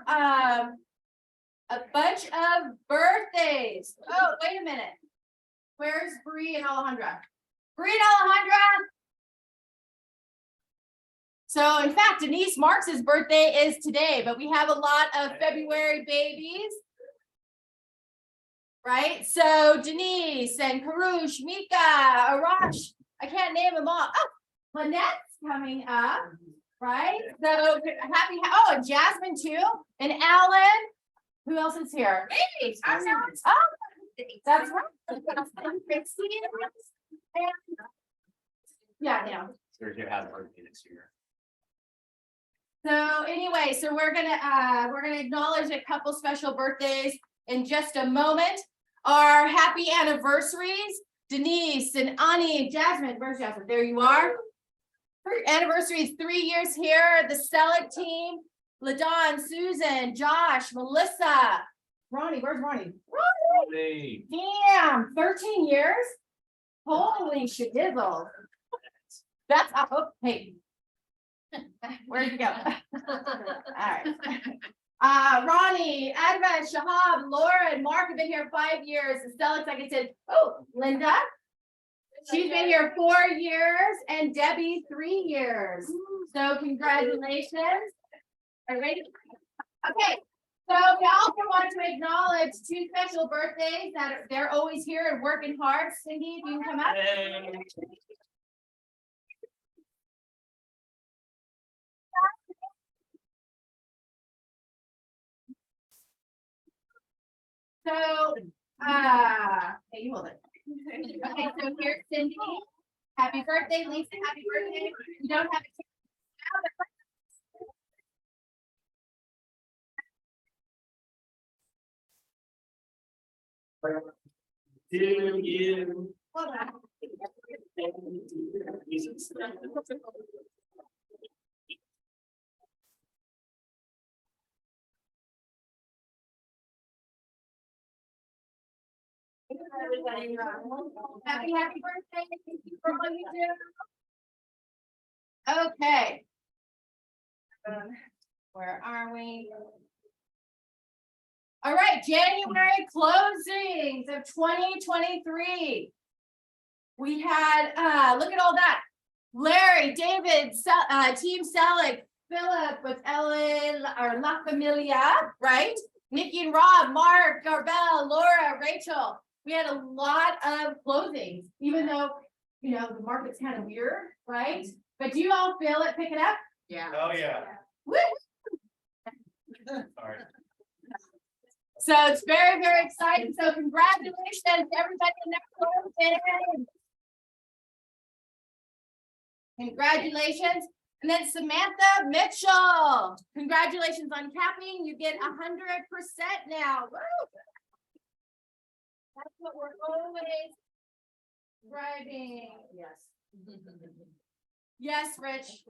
have a bunch of birthdays. Oh, wait a minute. Where's Bree and Alejandra? Bree and Alejandra. So in fact, Denise Marks's birthday is today, but we have a lot of February babies. Right? So Denise and Karush, Mika, Arash, I can't name them all. Oh, Lynette's coming up, right? So happy, oh, and Jasmine too, and Alan. Who else is here? Hey, oh, that's right. Yeah, yeah. Sergio has a birthday this year. So anyway, so we're gonna acknowledge a couple special birthdays in just a moment. Our happy anniversaries, Denise and Ani, Jasmine. Where's Jasmine? There you are. Her anniversary is 3 years here. The Select team, LaDon, Susan, Josh, Melissa, Ronnie. Where's Ronnie? Hey. Damn, 13 years. Holy shedizzle. That's hey. Where'd you go? All right. Ronnie, Advent, Shahab, Laura, and Mark have been here 5 years. The Stellix, like I said, oh, Linda. She's been here 4 years, and Debbie 3 years. So congratulations. Are you ready? Okay. So we also want to acknowledge 2 special birthdays that they're always here and working hard. Cindy, if you can come up. Hey. So, hey, you hold it. Okay, so here's Cindy. Happy birthday, Lisa. Happy birthday. You don't have a To you. hold on. Happy birthday. Thank you for what you do. Okay. Where are we? All right, January closings of 2023. We had, look at all that. Larry, David, Team Selig, Philip with Ellen, or La Familia, right? Nikki and Rob, Mark, Garbell, Laura, Rachel. We had a lot of closings, even though, you know, the market's kind of weird, right? But do you all feel it picking up? Yeah. Oh, yeah. Woo! Sorry. So it's very, very exciting. So congratulations to everybody in that closing. Congratulations. And then Samantha Mitchell. Congratulations on capping. You get 100% now. Woo! That's what we're always driving. Yes. Yes, Rich.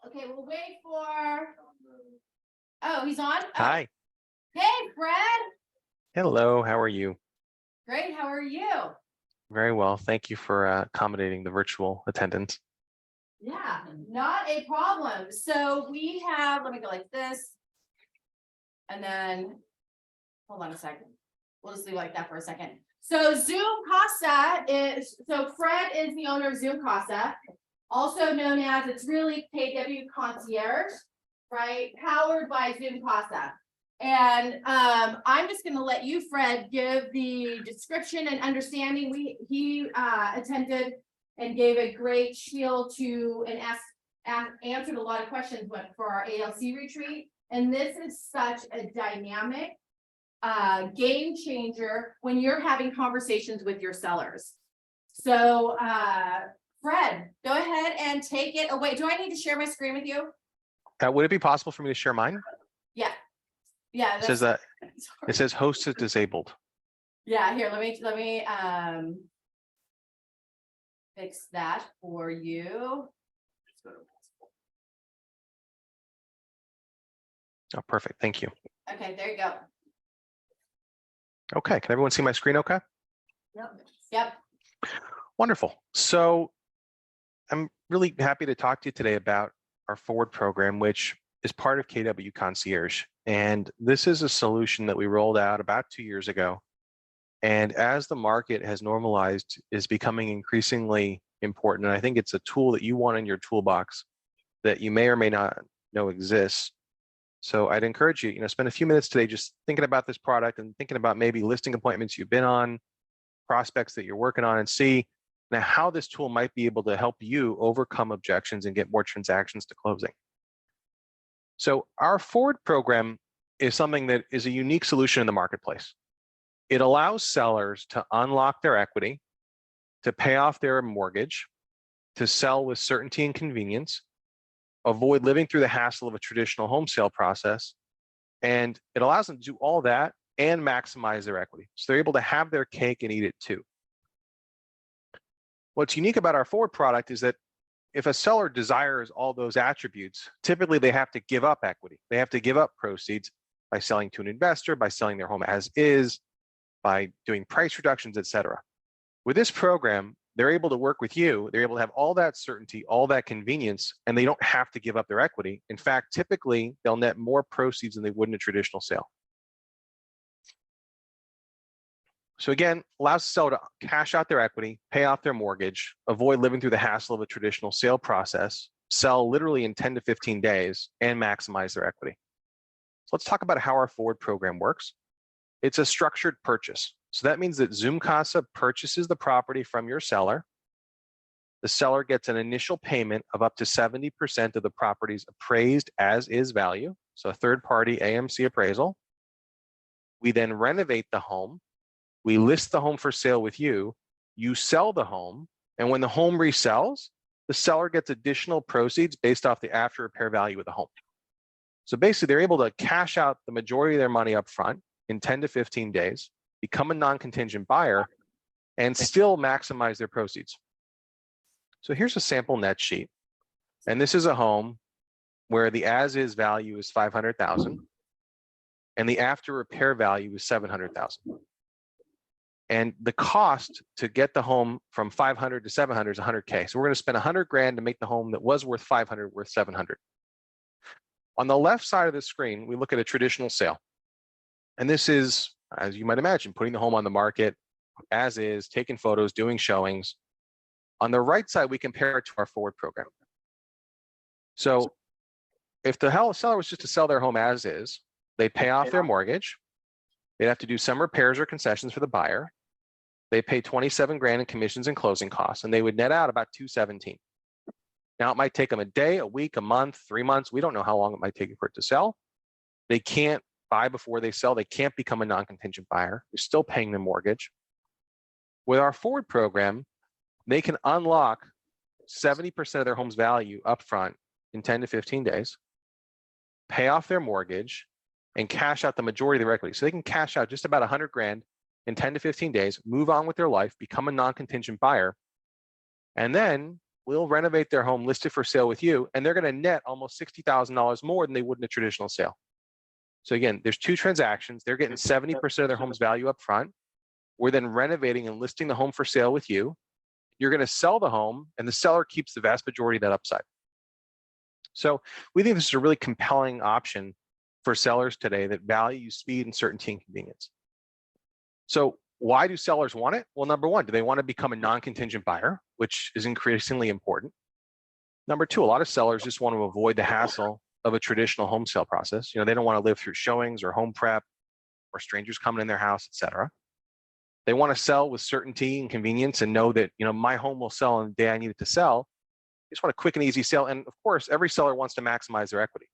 Okay, we'll wait for. Oh, he's on. Hi. Hey, Fred. Hello. How are you? Great. How are you? Very well. Thank you for accommodating the virtual attendance. Yeah, not a problem. So we have, let me go like this. And then, hold on a second. We'll just leave it like that for a second. So Zoom Casa is, so Fred is the owner of Zoom Casa, also known as, it's really KW Concierge, right? Powered by Zoom Casa. And I'm just going to let you, Fred, give the description and understanding. He attended and gave a great spiel to and answered a lot of questions for our ALC retreat. And this is such a dynamic game changer when you're having conversations with your sellers. So Fred, go ahead and take it away. Do I need to share my screen with you? Would it be possible for me to share mine? Yeah. Yeah. It says that it says host is disabled. Yeah, here, let me fix that for you. Oh, perfect. Thank you. Okay, there you go. Okay. Can everyone see my screen okay? Yep. Wonderful. So I'm really happy to talk to you today about our Forward program, which is part of KW Concierge. And this is a solution that we rolled out about 2 years ago. And as the market has normalized, is becoming increasingly important. And I think it's a tool that you want in your toolbox that you may or may not know exists. So I'd encourage you, spend a few minutes today just thinking about this product and thinking about maybe listing appointments you've been on, prospects that you're working on, and see now how this tool might be able to help you overcome objections and get more transactions to closing. So our Forward program is something that is a unique solution in the marketplace. It allows sellers to unlock their equity, to pay off their mortgage, to sell with certainty and convenience, avoid living through the hassle of a traditional home sale process, and it allows them to do all that and maximize their equity. So they're able to have their cake and eat it too. What's unique about our Forward product is that if a seller desires all those attributes, typically they have to give up equity. They have to give up proceeds by selling to an investor, by selling their home as is, by doing price reductions, et cetera. With this program, they're able to work with you. They're able to have all that certainty, all that convenience, and they don't have to give up their equity. In fact, typically they'll net more proceeds than they would in a traditional sale. So again, allows the seller to cash out their equity, pay off their mortgage, avoid living through the hassle of a traditional sale process, sell literally in 10 to 15 days, and maximize their equity. So let's talk about how our Forward program works. It's a structured purchase. So that means that Casa purchases the property from your seller. The seller gets an initial payment of up to 70% of the property's appraised as is value. So a third-party AMC appraisal. We then renovate the home. We list the home for sale with you. You sell the home. And when the home resells, the seller gets additional proceeds based off the after repair value of the home. So basically, they're able to cash out the majority of their money up front in 10 to 15 days, become a non-contingent buyer, and still maximize their proceeds. So here's a sample net sheet. And this is a home where the as-is value is $500,000 and the after repair value is $700,000. And the cost to get the home from 500 to 700 is 100K. So we're going to spend 100 grand to make the home that was worth 500 worth 700. On the left side of the screen, we look at a traditional sale. And this is, as you might imagine, putting the home on the market as is, taking photos, doing showings. On the right side, we compare it to our Forward program. So if the seller was just to sell their home as is, they pay off their mortgage. They'd have to do some repairs or concessions for the buyer. They pay 27 grand in commissions and closing costs, and they would net out about 217. Now, it might take them a day, a week, a month, 3 months. We don't know how long it might take for it to sell. They can't buy before they sell. They can't become a non-contingent buyer. They're still paying the mortgage. With our Forward program, they can unlock 70% of their home's value upfront in 10 to 15 days, pay off their mortgage, and cash out the majority of their equity. So they can cash out just about 100 grand in 10 to 15 days, move on with their life, become a non-contingent buyer, and then we'll renovate their home, list it for sale with you, and they're going to net almost $60,000 more than they would in a traditional sale. So again, there's two transactions. They're getting 70% of their home's value up front. We're then renovating and listing the home for sale with you. You're going to sell the home, and the seller keeps the vast majority of that upside. So we think this is a really compelling option for sellers today that value speed and certainty and convenience. So why do sellers want it? Well, number one, do they want to become a non-contingent buyer, which is increasingly important? Number two, a lot of sellers just want to avoid the hassle of a traditional home sale process. They don't want to live through showings or home prep or strangers coming in their house, et cetera. They want to sell with certainty and convenience and know that, my home will sell on the day I need it to sell. They just want a quick and easy sale. And of course, every seller wants to maximize their equity.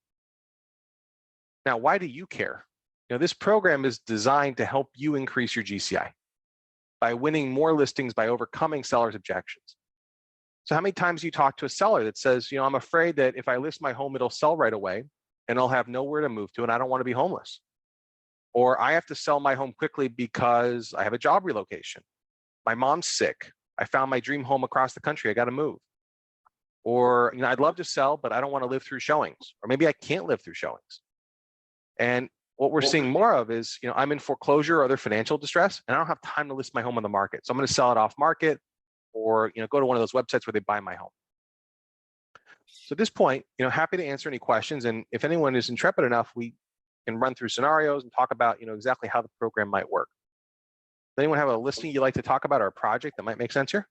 Now, why do you care? This program is designed to help you increase your GCI by winning more listings, by overcoming sellers' objections. So how many times do you talk to a seller that says, I'm afraid that if I list my home, it'll sell right away and I'll have nowhere to move to and I don't want to be homeless. Or I have to sell my home quickly because I have a job relocation. My mom's sick. I found my dream home across the country. I got to move. Or, I'd love to sell, but I don't want to live through showings. Or maybe I can't live through showings. And what we're seeing more of is, I'm in foreclosure or other financial distress, and I don't have time to list my home on the market. So I'm going to sell it off market or, go to one of those websites where they buy my home. So at this point, happy to answer any questions. And if anyone is intrepid enough, we can run through scenarios and talk about, exactly how the program might work. Does anyone have a listing you'd like to talk about or a project that might make sense here?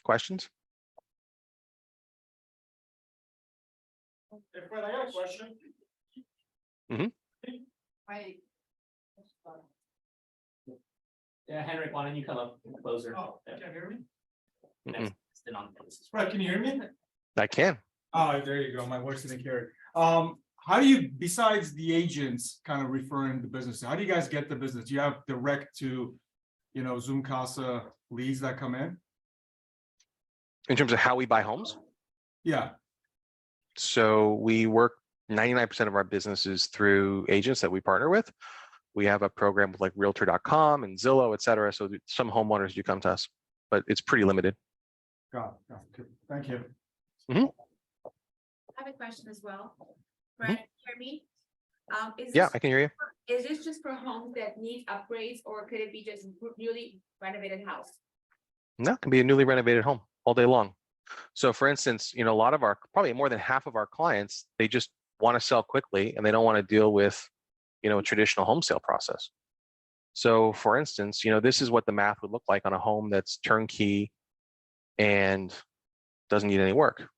Questions? Hey, Fred, I got a question. Right. Yeah, Henrik, why don't you come up closer? Oh, can you hear me? Mm-mm. Sit on this. Fred, can you hear me? I can. Oh, there you go. My voice didn't carry. How do you, besides the agents kind of referring the business, how do you guys get the business? Do you have direct to, Zoom Casa leads that come in? In terms of how we buy homes. Yeah, So we work 99% of our businesses through agents that we partner with. We have a program with like realtor.com and Zillow, et cetera. So some homeowners do come to us, but it's pretty limited. got it. Thank you. I have a question as well. Right, hear me? Yeah, I can hear you. Is this just for homes that need upgrades, or could it be just newly renovated house? No, it can be a newly renovated home all day long. So for instance, a lot of probably more than half of our clients, they just want to sell quickly and they don't want to deal with, a traditional home sale process. So for instance, this is what the math would look like on a home that's turnkey and doesn't need any work.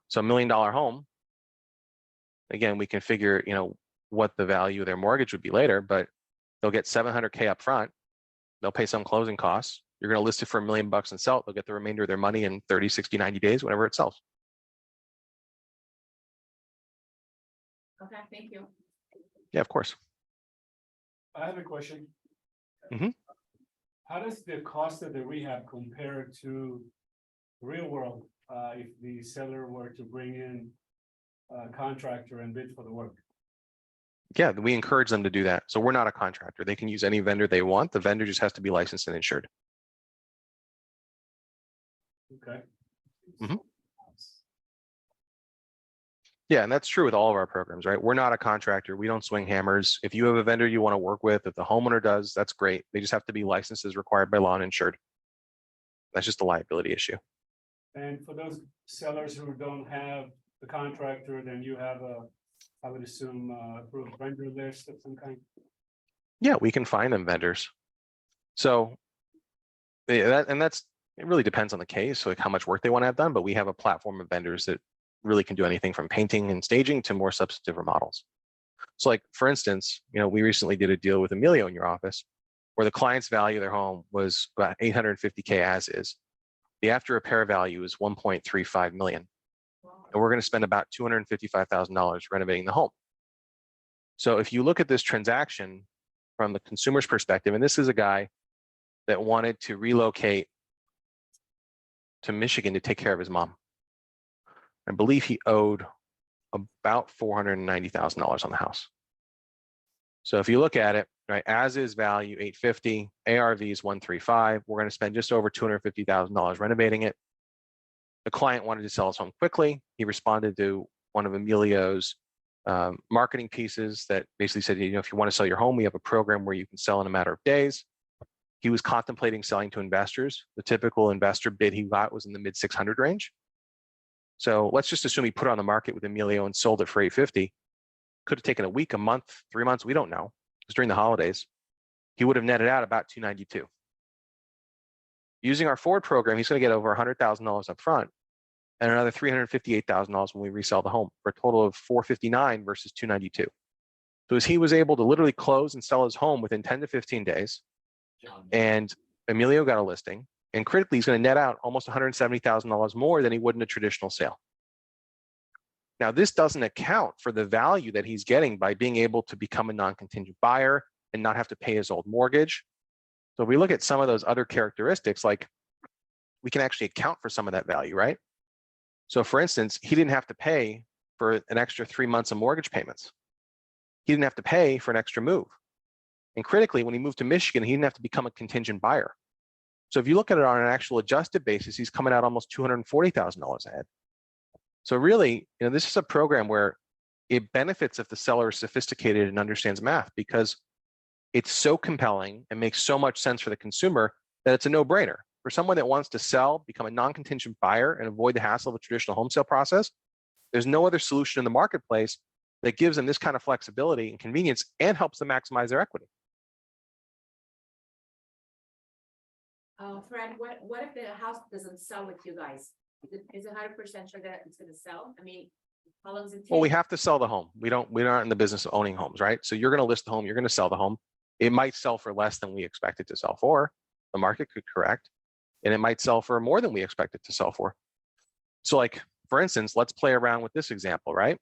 So $1 million home, again, we can figure, what the value of their mortgage would be later, but they'll get $700K up front. They'll pay some closing costs. You're going to list it for $1 million and sell it. They'll get the remainder of their money in 30, 60, 90 days, whenever it sells. Okay, thank you. Yeah, of course. I have a question. Mhm. How does the cost of the rehab compare to real world, if the seller were to bring in a contractor and bid for the work? Yeah, we encourage them to do that. So we're not a contractor. They can use any vendor they want. The vendor just has to be licensed and insured. Okay. Mhm. Yeah, and that's true with all of our programs, right? We're not a contractor. We don't swing hammers. If you have a vendor you want to work with, if the homeowner does, that's great. They just have to be licensed as required by law and insured. That's just a liability issue. And for those sellers who don't have the contractor, then you have I would assume, approved vendor list of some kind. Yeah, we can find them vendors. So it really depends on the case, like how much work they want to have done, but we have a platform of vendors that really can do anything from painting and staging to more substantive remodels. So like, for instance, we recently did a deal with Emilio in your office where the client's value of their home was about 850K as is. The after repair value is 1.35 million. And we're going to spend about $255,000 renovating the home. So if you look at this transaction from the consumer's perspective, and this is a guy that wanted to relocate to Michigan to take care of his mom. I believe he owed about $490,000 on the house. So if you look at it, right, as is value 850, ARV is 135. We're going to spend just over $250,000 renovating it. The client wanted to sell his home quickly. He responded to one of Emilio's marketing pieces that basically said, if you want to sell your home, we have a program where you can sell in a matter of days. He was contemplating selling to investors. The typical investor bid he got was in the mid 600 range. So let's just assume he put it on the market with Emilio and sold it for 850. Could have taken a week, a month, 3 months. We don't know. It was during the holidays. He would have netted out about 292. Using our forward program, he's going to get over $100,000 up front and another $358,000 when we resell the home for a total of $459 versus 292. So as he was able to literally close and sell his home within 10 to 15 days, and Emilio got a listing, and critically, he's going to net out almost $170,000 more than he would in a traditional sale. Now, this doesn't account for the value that he's getting by being able to become a non-contingent buyer and not have to pay his old mortgage. So if we look at some of those other characteristics, like we can actually account for some of that value, right? So for instance, he didn't have to pay for an extra 3 months of mortgage payments. He didn't have to pay for an extra move. And critically, when he moved to Michigan, he didn't have to become a contingent buyer. So if you look at it on an actual adjusted basis, he's coming out almost $240,000 ahead. So really, this is a program where it benefits if the seller is sophisticated and understands math, because it's so compelling and makes so much sense for the consumer that it's a no-brainer. For someone that wants to sell, become a non-contingent buyer and avoid the hassle of a traditional home sale process, there's no other solution in the marketplace that gives them this kind of flexibility and convenience and helps them maximize their equity. Fred, what if the house doesn't sell with you guys? Is it 100% sure that it's gonna sell? I mean, how long does it take? Well, we have to sell the home. We're not in the business of owning homes, right? So you're going to list the home, you're going to sell the home. It might sell for less than we expect it to sell for. The market could correct, and it might sell for more than we expect it to sell for. So like, for instance, let's play around with this example, right?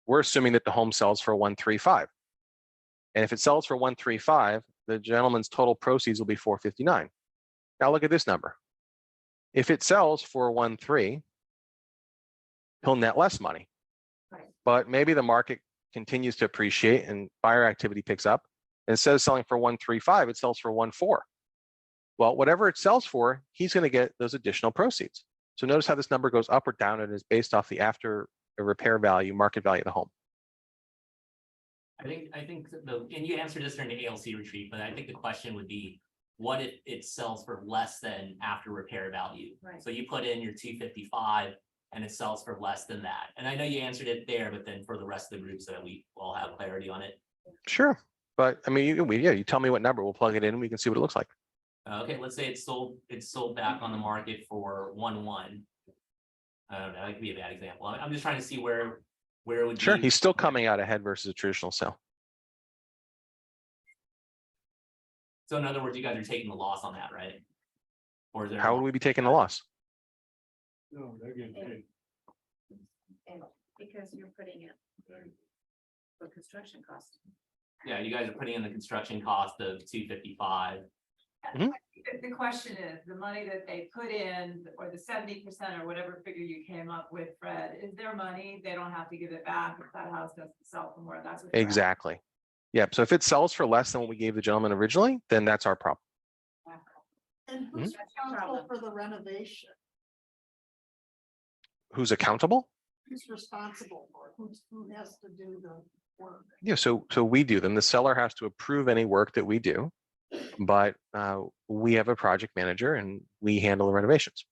We're assuming that the home sells for 135. And if it sells for 135, the gentleman's total proceeds will be 459. Now look at this number. If it sells for 1.3, he'll net less money. Right. But maybe the market continues to appreciate and buyer activity picks up. Instead of selling for 135, it sells for 1.4. Well, whatever it sells for, he's going to get those additional proceeds. So notice how this number goes up or down and is based off the after repair value, market value of the home. I think and you answered this during the ALC retreat, but I think the question would be, what if it sells for less than after repair value? Right. So you put in your 255 and it sells for less than that. And I know you answered it there, but then for the rest of the group so that we all have clarity on it. Sure. But I mean, you tell me what number, we'll plug it in and we can see what it looks like. Okay, let's say it's sold back on the market for 1.1. I don't know, that could be a bad example. I'm just trying to see where it would Sure. be. He's still coming out ahead versus a traditional sale. So in other words, you guys are taking the loss on that, right? Or is there? How would we be taking the loss? No, they're getting paid. Because you're putting it for construction cost. Yeah, you guys are putting in the construction cost of 255. The question is, the money that they put in, or the 70% or whatever figure you came up with, Fred, is their money. They don't have to give it back if that house doesn't sell for more. That's what. you're Exactly. Yeah. So if it sells for less than what we gave the gentleman originally, then that's our problem. And who's responsible for the renovation? Who's accountable? Who's responsible for it? Who has to do the work? Yeah. So we do them. The seller has to approve any work that we do, but we have a project manager and we handle the renovations.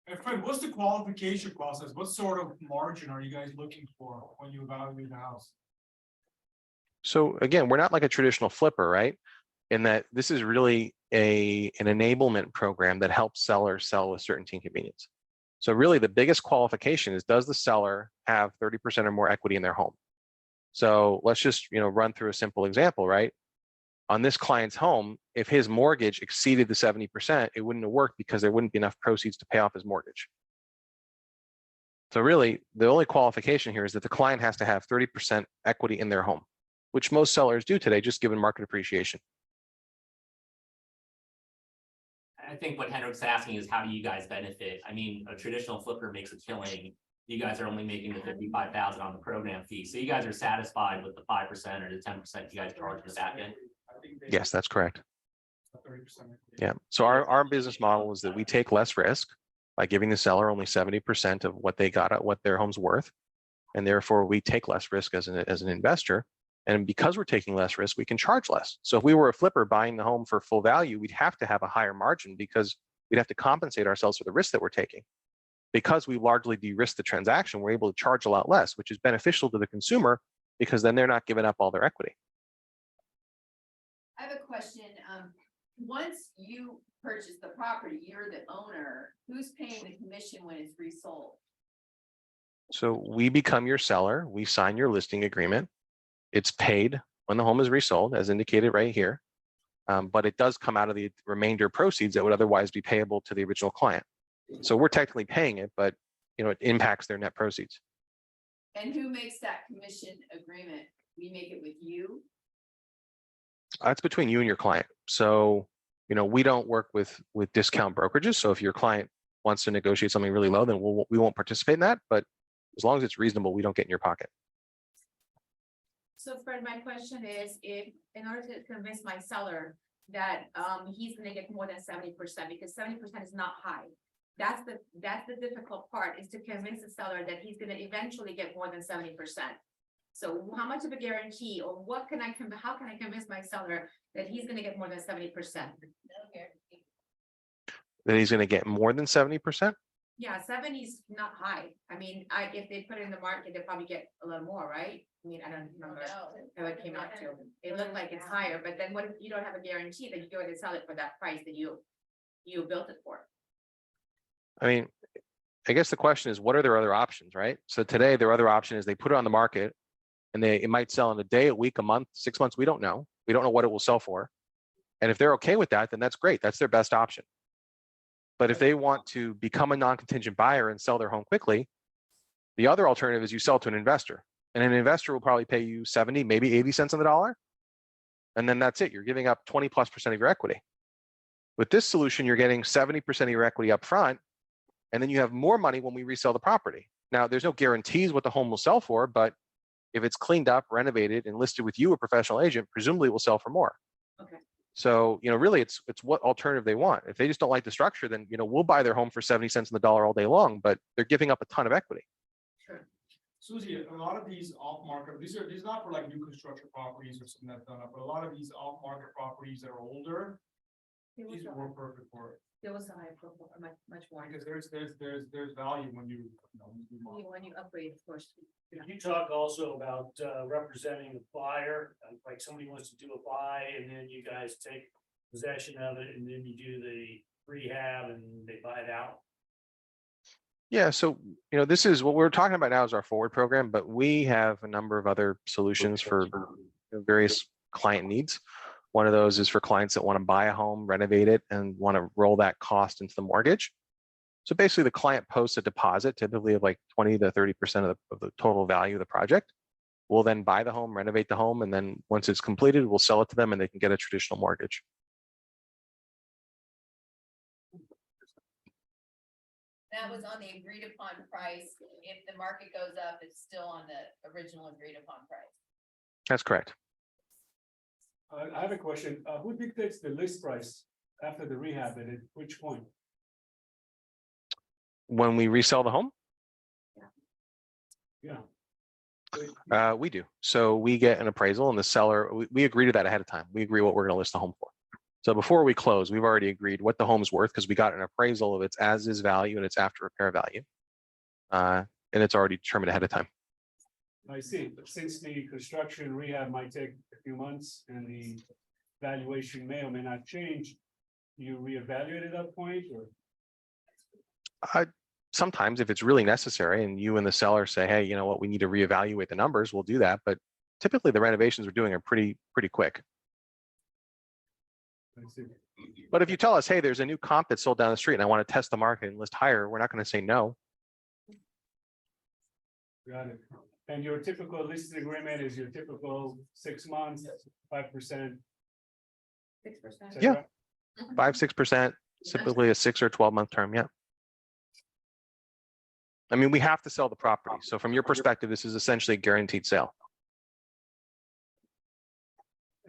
And Fred, what's the qualification process? What sort of margin are you guys looking for when you evaluate the house? So again, we're not like a traditional flipper, right? In that this is really an enablement program that helps sellers sell with certainty and convenience. So really the biggest qualification is, does the seller have 30% or more equity in their home? So let's just, run through a simple example, right? On this client's home, if his mortgage exceeded the 70%, it wouldn't have worked because there wouldn't be enough proceeds to pay off his mortgage. So really, the only qualification here is that the client has to have 30% equity in their home, which most sellers do today, just given market appreciation. I think what Henrik's asking is, how do you guys benefit? I mean, a traditional flipper makes a killing. You guys are only making the 55,000 on the program fee. So you guys are satisfied with the 5% or the 10% you guys charge in the back end? Yes, that's correct. 30%. Yeah. So our business model is that we take less risk by giving the seller only 70% of what they got, what their home's worth. And therefore we take less risk as an investor. And because we're taking less risk, we can charge less. So if we were a flipper buying the home for full value, we'd have to have a higher margin because we'd have to compensate ourselves for the risk that we're taking. Because we largely de-risk the transaction, we're able to charge a lot less, which is beneficial to the consumer because then they're not giving up all their equity. I have a question. Once you purchase the property, you're the owner. Who's paying the commission when it's resold? So we become your seller. We sign your listing agreement. It's paid when the home is resold, as indicated right here. But it does come out of the remainder proceeds that would otherwise be payable to the original client. So we're technically paying it, but it impacts their net proceeds. And who makes that commission agreement? We make it with you? It's between you and your client. So, we don't work with discount brokerages. So if your client wants to negotiate something really low, then we won't participate in that. But as long as it's reasonable, we don't get in your pocket. So Fred, my question is, if in order to convince my seller that he's gonna get more than 70%, because 70% is not high. That's the difficult part, is to convince the seller that he's gonna eventually get more than 70%. So how much of a guarantee, or how can I convince my seller that he's gonna get more than 70%. That he's going to get more than 70%. Yeah, 70 is not high. I mean, if they put it in the market, they'll probably get a little more, right? I mean, I don't remember how it came out to. It looked like it's higher, but then what if you don't have a guarantee that you're going to sell it for that price that you built it for? I mean, I guess the question is, what are their other options, right? So today, their other option is they put it on the market and it might sell in a day, a week, a month, 6 months. We don't know. We don't know what it will sell for. And if they're okay with that, then that's great. That's their best option. But if they want to become a non-contingent buyer and sell their home quickly, the other alternative is you sell to an investor. And an investor will probably pay you 70, maybe 80 cents on the dollar. And then that's it. You're giving up 20+% of your equity. With this solution, you're getting 70% of your equity up front. And then you have more money when we resell the property. Now, there's no guarantees what the home will sell for, but if it's cleaned up, renovated, and listed with you, a professional agent, presumably it will sell for more. Okay. So, really, it's what alternative they want. If they just don't like the structure, then, we'll buy their home for 70 cents on the dollar all day long, but they're giving up a ton of equity. Sure. Susie, a lot of these off-market, these are not for like new construction properties or something that's done up, but a lot of these off-market properties that are older, these were perfect for it. There was a high profile, much more. Because there's value when you remodel. When you upgrade, of course. Could you talk also about representing the buyer, like somebody wants to do a buy and then you guys take possession of it and then you do the rehab and they buy it out? Yeah, so this is what we're talking about now is our forward program, but we have a number of other solutions for various client needs. One of those is for clients that want to buy a home, renovate it, and want to roll that cost into the mortgage. So basically, the client posts a deposit, typically of like 20 to 30% of the total value of the project. We'll then buy the home, renovate the home, and then once it's completed, we'll sell it to them, and they can get a traditional mortgage. That was on the agreed upon price. If the market goes up, it's still on the original agreed upon price. That's correct. I have a question. Who dictates the list price after the rehab and at which point? When we resell the home, Yeah. we do. So we get an appraisal, and the seller, we agree to that ahead of time. We agree what we're going to list the home for. So before we close, we've already agreed what the home's worth because we got an appraisal of its as-is value and its after repair value. And it's already determined ahead of time. I see, but since the construction rehab might take a few months and the valuation may or may not change, you reevaluate at that point or? Sometimes if it's really necessary and you and the seller say, hey, you know what, we need to reevaluate the numbers, we'll do that. But typically the renovations we're doing are pretty quick. I see. But if you tell us, hey, there's a new comp that sold down the street and I want to test the market and list higher, we're not going to say no. Got it. And your typical listing agreement is your typical 6 months, 5%. 6%. Yeah. 5-6%, typically a 6 or 12-month term. Yeah. I mean, we have to sell the property. So from your perspective, this is essentially a guaranteed sale.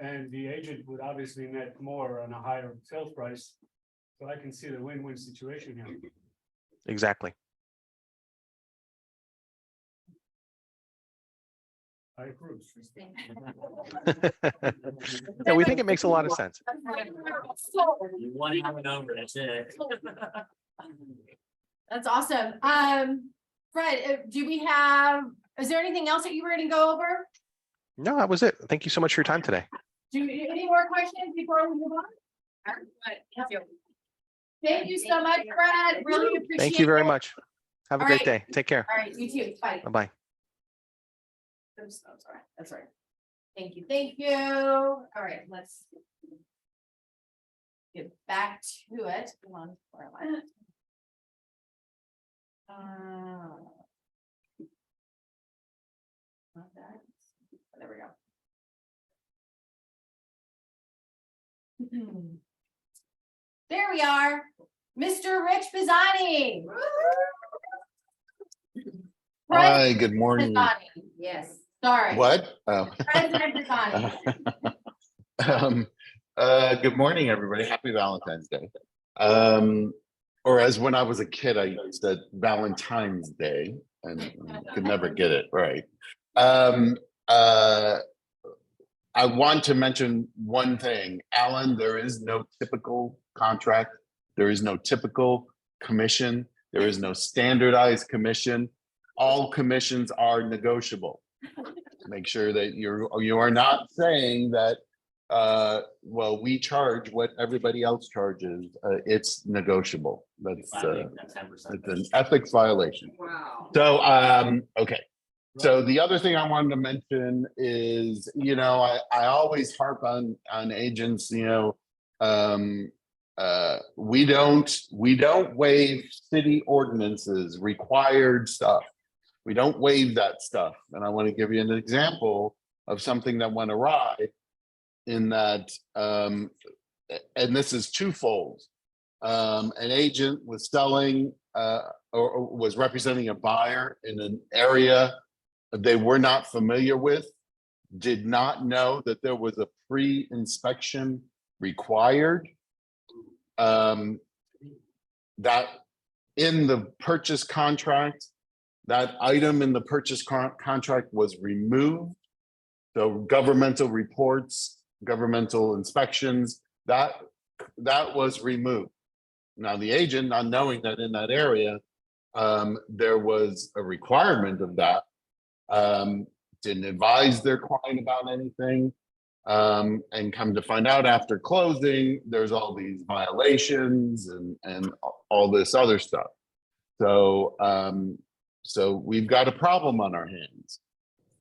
And the agent would obviously net more on a higher sales price. So I can see the win-win situation here. Exactly. I approve. Yeah, we think it makes a lot of sense. You want to have a number, that's it. That's awesome. Fred, is there anything else that you were going to go over? No, that was it. Thank you so much for your time today. Any more questions before we move on? Thank you so much, Fred. Really appreciate it. Thank you very much. Have a All great right. day. Take care. All right, you too. Bye. Bye-bye. Oops, oh, sorry. That's right. Thank you. Thank you. All right, let's get back to it. Come on, where am I? Not that. There we go. There we are, Mr. Rich Pisani. Hi, good morning. Pisani. Yes, sorry. What? Oh. President Pisani. Good morning, everybody. Happy Valentine's Day. Or as when I was a kid, I said Valentine's Day and could never get it right. I want to mention one thing, Alan, there is no typical contract. There is no typical commission. There is no standardized commission. All commissions are negotiable. Make sure that you are not saying that, well, we charge what everybody else charges. It's negotiable. That's, That's 10%. it's an ethics violation. Wow. So, okay. So the other thing I wanted to mention is, you know, I always harp on agents, you know, we don't waive city ordinances, required stuff. We don't waive that stuff. And I want to give you an example of something that went awry in that, and this is twofold. An agent was selling, or was representing a buyer in an area they were not familiar with, did not know that there was a pre-inspection required. That in the purchase contract, that item in the purchase contract was removed. So governmental reports, governmental inspections, that was removed. Now the agent, not knowing that in that area, there was a requirement of that, didn't advise their client about anything, and come to find out after closing, there's all these violations and all this other stuff. So, so we've got a problem on our hands.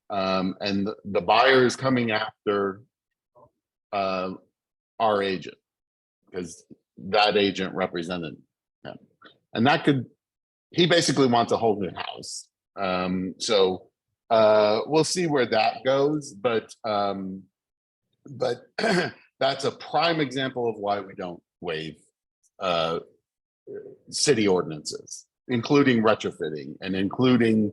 And the buyer is coming after our agent because that agent represented him. And that could, he basically wants a whole new house. So we'll see where that goes, but that's a prime example of why we don't waive city ordinances, including retrofitting and including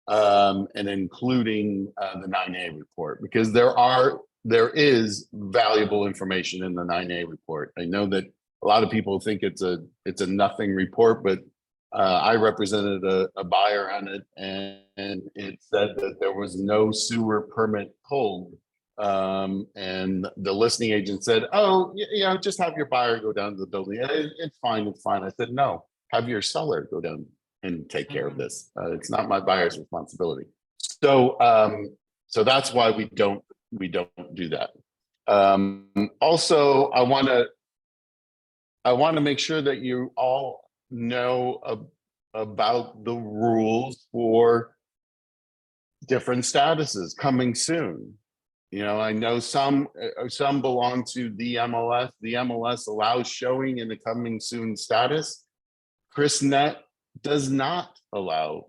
the 9A report, because there is valuable information in the 9A report. I know that a lot of people think it's a nothing report, but I represented a buyer on it, and it said that there was no sewer permit pulled. And the listing agent said, "Oh, you know, just have your buyer go down to the building. It's fine, it's fine." I said, "No, have your seller go down and take care of this. It's not my buyer's responsibility." So, so that's why we don't do that. Also, I want to make sure that you all know about the rules for different statuses coming soon. You know, I know some belong to the MLS. The MLS allows showing in the coming soon status. ChrisNet does not allow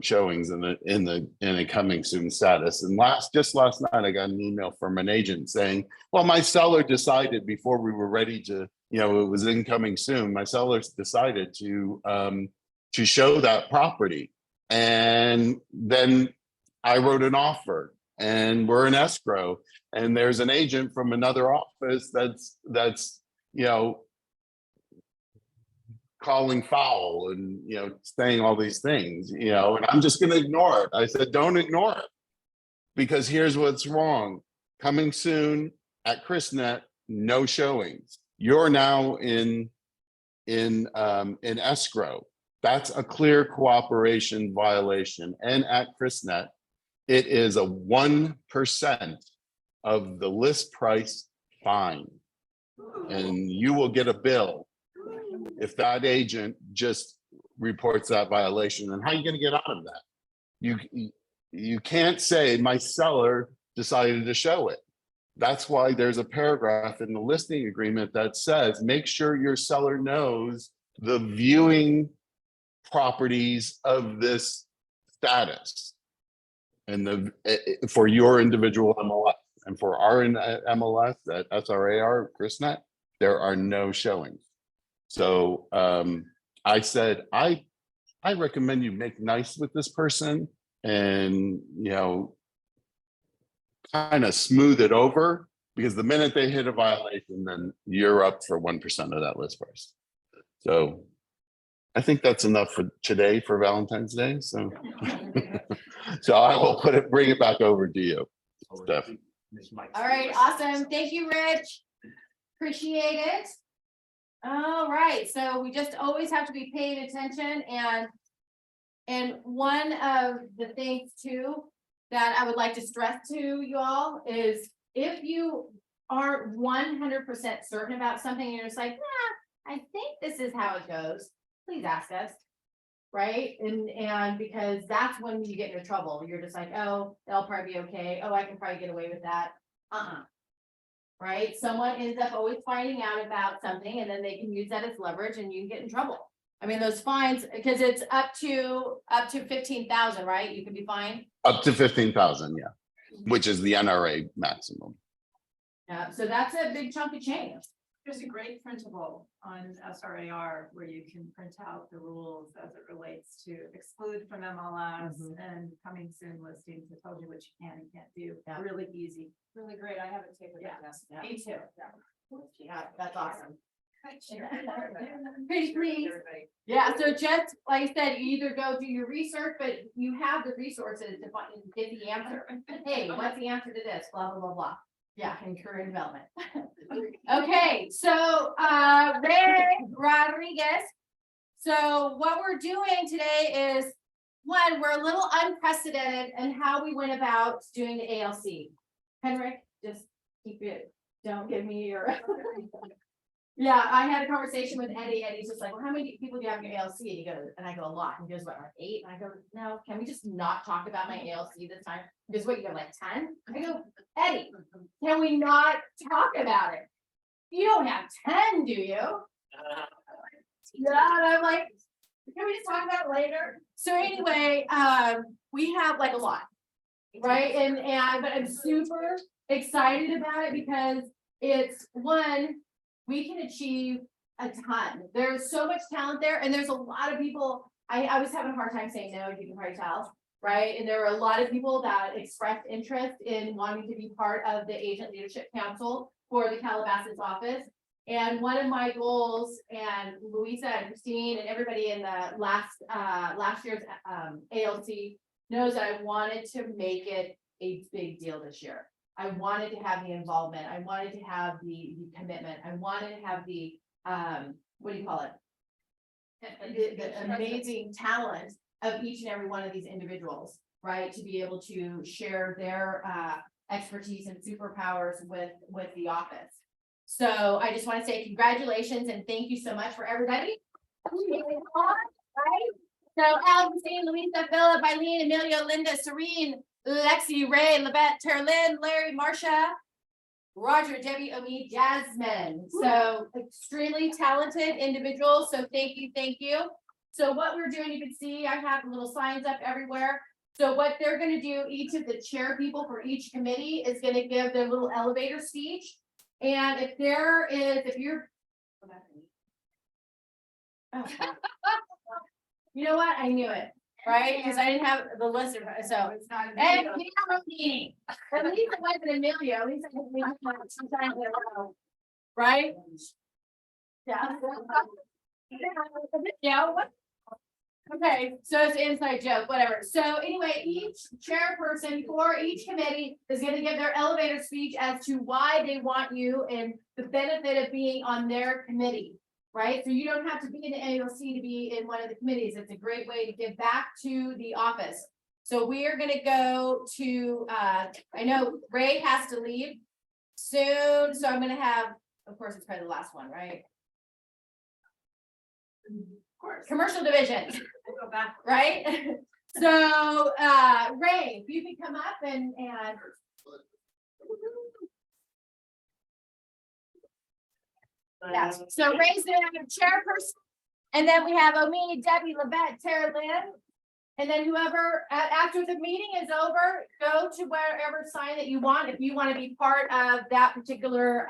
showings in a coming soon status. And just last night, I got an email from an agent saying, "Well, my seller decided before we were ready to, you know, it was incoming soon. My sellers decided to show that property, and then I wrote an offer, and we're in escrow, and there's an agent from another office that's you know, calling foul and, you know, saying all these things, you know, and I'm just going to ignore it." I said, "Don't ignore it, because here's what's wrong. Coming soon at ChrisNet, no showings. You're now in escrow. That's a clear cooperation violation. And at ChrisNet, it is a 1% of the list price fine. And you will get a bill if that agent just reports that violation. And how are you going to get out of that? You can't say my seller decided to show it. That's why there's a paragraph in the listing agreement that says, make sure your seller knows the viewing properties of this status. And for your individual MLS, and for our MLS at SRAR ChrisNet, there are no showings. So I said, I recommend you make nice with this person and, you know, kind of smooth it over, because the minute they hit a violation, then you're up for 1% of that list price. So I think that's enough for today for Valentine's Day. So, so I will bring it back over to you, Steph. All right, awesome. Thank you, Rich. Appreciate it. All right, so we just always have to be paying attention and one of the things too that I would like to stress to you all is if you aren't 100% certain about something, and you're just like, nah, I think this is how it goes, please ask us. Right? And because that's when you get into trouble. You're just like, oh, that'll probably be okay. Oh, I can probably get away with that. Right? Someone ends up always finding out about something and then they can use that as leverage and you can get in trouble. I mean, those fines, because it's up to 15,000, right? You can be fined. Up to 15,000, yeah, which is the NRA maximum. Yeah, so that's a big chunk of change. There's a great printable on SRAR where you can print out the rules as it relates to exclude from MLS and coming soon listings. It tells you what you can and can't do. Yeah. Really easy, really great. I have it taken. Yeah. Me too. Yeah, that's awesome. Pretty please. Yeah, so just like I said, you either go do your research, but you have the resources to find, get the answer. Hey, what's the answer to this? Blah, blah, blah, blah. Yeah, in career development. Okay, so Ray Rodriguez. So what we're doing today is, one, we're a little unprecedented in how we went about doing the ALC. Henrik, just keep it, don't give me your. Yeah, I had a conversation with Eddie. Eddie's just like, well, how many people do you have in your ALC? And he goes, and I go, a lot. And he goes, what, like 8? And I go, no, can we just not talk about my ALC this time? He goes, what, you have like 10? I go, Eddie, can we not talk about it? You don't have 10, do you? Yeah, and I'm like, can we just talk about it later? So anyway, we have like a lot, right? And but I'm super excited about it because it's one, we can achieve a ton. There's so much talent there, and there's a lot of people. I was having a hard time saying no, you can probably tell, right? And there were a lot of people that expressed interest in wanting to be part of the Agent Leadership Council for the Calabasas office. And one of my goals, and Louisa and Christine and everybody in the last year's ALC knows that I wanted to make it a big deal this year. I wanted to have the involvement. I wanted to have the commitment. I wanted to have the, what do you call it? The amazing talent of each and every one of these individuals, right? To be able to share their expertise and superpowers with the office. So I just want to say congratulations and thank you so much for everybody. Right? So Alexine, Louisa, Philip, Eileen, Emilio, Linda, Serene, Lexi, Ray, Lebet, Terlin, Larry, Marcia, Roger, Debbie, Omi, Jasmine. So extremely talented individuals. So thank you, thank you. So what we're doing, you can see I have little signs up everywhere. So what they're going to do, each of the chair people for each committee is going to give their little elevator speech. And if there is, if you're, oh, you know what? I knew it. Right, because I didn't have the list, so. It's not. And we have a meeting. At least it wasn't Amelia, at least we have sometimes in a row. Right? Yeah. Yeah. Okay, so it's an inside joke, whatever. So anyway, each chairperson for each committee is gonna give their elevator speech as to why they want you and the benefit of being on their committee. Right, so you don't have to be in the AOC to be in one of the committees. It's a great way to give back to the office. So we are gonna go to, I know Ray has to leave soon, so I'm gonna have, of course, it's probably the last one, right? Of course. Commercial division, We'll go back. right? So, Ray, if you can come up and. Yes, so Ray's the chairperson, and then we have Omi, Debbie, Lebet, Tara Lynn. And then whoever, after the meeting is over, go to wherever sign that you want, if you want to be part of that particular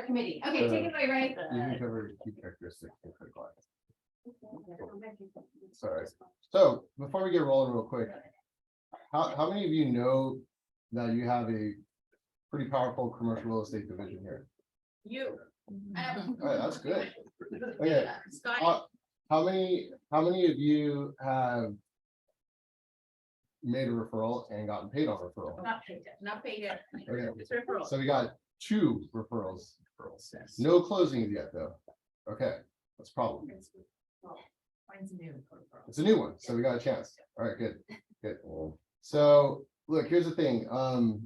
committee. Okay, take it away, Ray. You can cover key characteristics of critical access. Sorry. So before we get rolling real quick, how many of you know that you have a pretty powerful commercial real estate division here? You. All right, that's good. Okay. Scott. How many of you have made a referral and gotten paid on referral. Not paid yet, not paid yet. Okay. It's referral. So we got 2 referrals. No closings yet, though. Okay, that's a problem. Mine's new. It's a new one, so we got a chance. All right, good, good. So, look, here's the thing,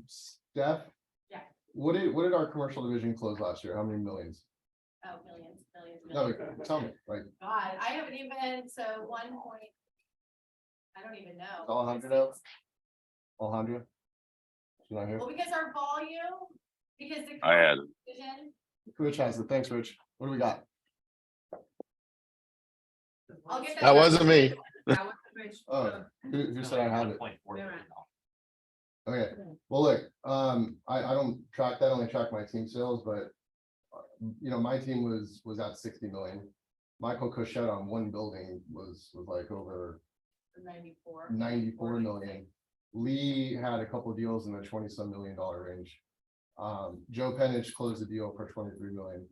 Steph. Yeah. What did our commercial division close last year? How many millions? Oh, millions. No, tell me, like, God, I haven't even, so 1 point. I don't even know. Alejandro knows? Alejandro? She's not here. Well, because our volume, because the. I had it. Vision, Rich has it. Thanks, Rich. What do we got? I'll get that. That wasn't me. That was Rich. Oh, who said I have it? 1.4 million. Okay, well, look, I don't track that, I only track my team sales, but you know, my team was at 60 million. Michael Cochette on one building was like over 94 million. Lee had a couple deals in the 20-some million dollar range. Joe Penich closed the deal for 23 million.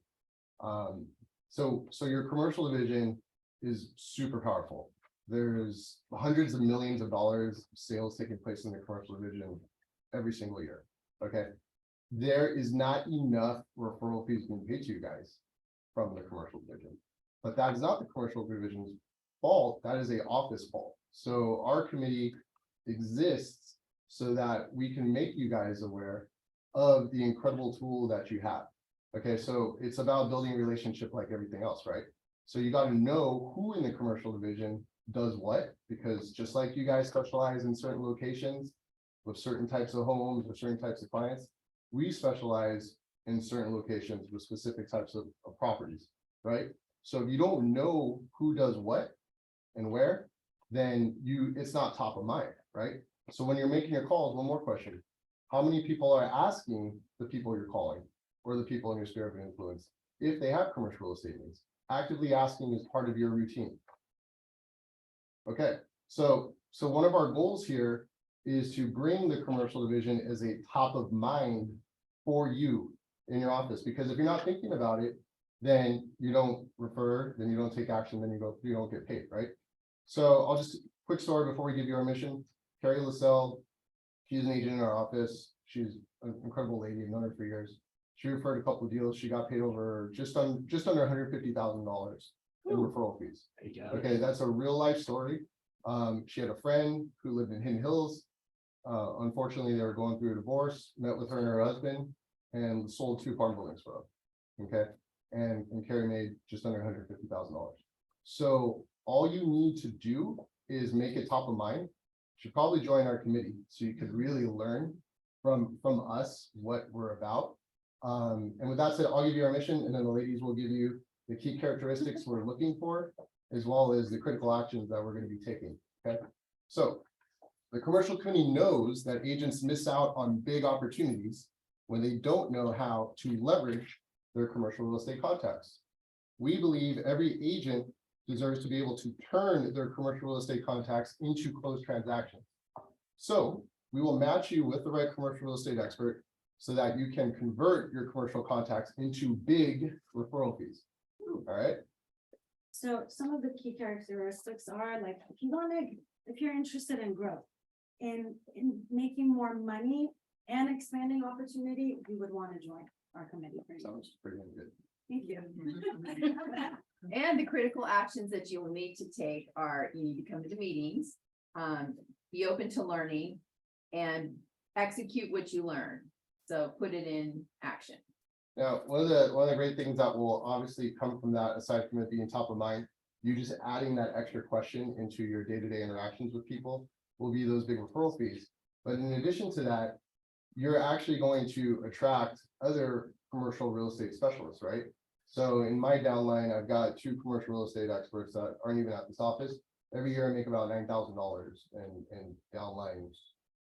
So your commercial division is super powerful. There's hundreds of millions of dollars of sales taking place in the commercial division every single year. Okay. There is not enough referral fees being paid to you guys from the commercial division, but that is not the commercial division's fault. That is a office fault. So our committee exists so that we can make you guys aware of the incredible tool that you have. Okay, so it's about building a relationship like everything else, right? So you got to know who in the commercial division does what, because just like you guys specialize in certain locations with certain types of homes or certain types of clients, we specialize in certain locations with specific types of properties, right? So if you don't know who does what and where, then it's not top of mind, right? So when you're making your calls, one more question. How many people are asking the people you're calling or the people in your sphere of influence if they have commercial real estate needs? Actively asking is part of your routine. Okay, so one of our goals here is to bring the commercial division as a top of mind for you in your office, because if you're not thinking about it, then you don't refer, then you don't take action, then you don't get paid, right? So I'll just quick story before we give you our mission. Carrie LaSalle, she's an agent in our office. She's an incredible lady, known her for years. She referred a couple of deals. She got paid over just under $150,000 in referral fees. There you go. Okay, that's a real life story. She had a friend who lived in Hidden Hills. Unfortunately, they were going through a divorce, met with her and her husband, and sold 2 farm buildings for her. Okay, and Carrie made just under $150,000. So all you need to do is make it top of mind. You should probably join our committee so you could really learn from us what we're about. And with that said, I'll give you our mission, and then the ladies will give you the key characteristics we're looking for, as well as the critical actions that we're going to be taking. Okay, so the commercial committee knows that agents miss out on big opportunities when they don't know how to leverage their commercial real estate contacts. We believe every agent deserves to be able to turn their commercial real estate contacts into closed transactions. So we will match you with the right commercial real estate expert so that you can convert your commercial contacts into big referral fees. All right. So some of the key characteristics are like, if you're interested in growth, in making more money and expanding opportunity, you would want to join our committee. Sounds pretty good. Thank you. And the critical actions that you will need to take are, you need to come to the meetings, be open to learning, and execute what you learn. So put it in action. Now, one of the great things that will obviously come from that, aside from it being top of mind, you just adding that extra question into your day-to-day interactions with people will be those big referral fees. But in addition to that, you're actually going to attract other commercial real estate specialists, right? So in my downline, I've got 2 commercial real estate experts that aren't even at this office. Every year I make about $9,000 in downline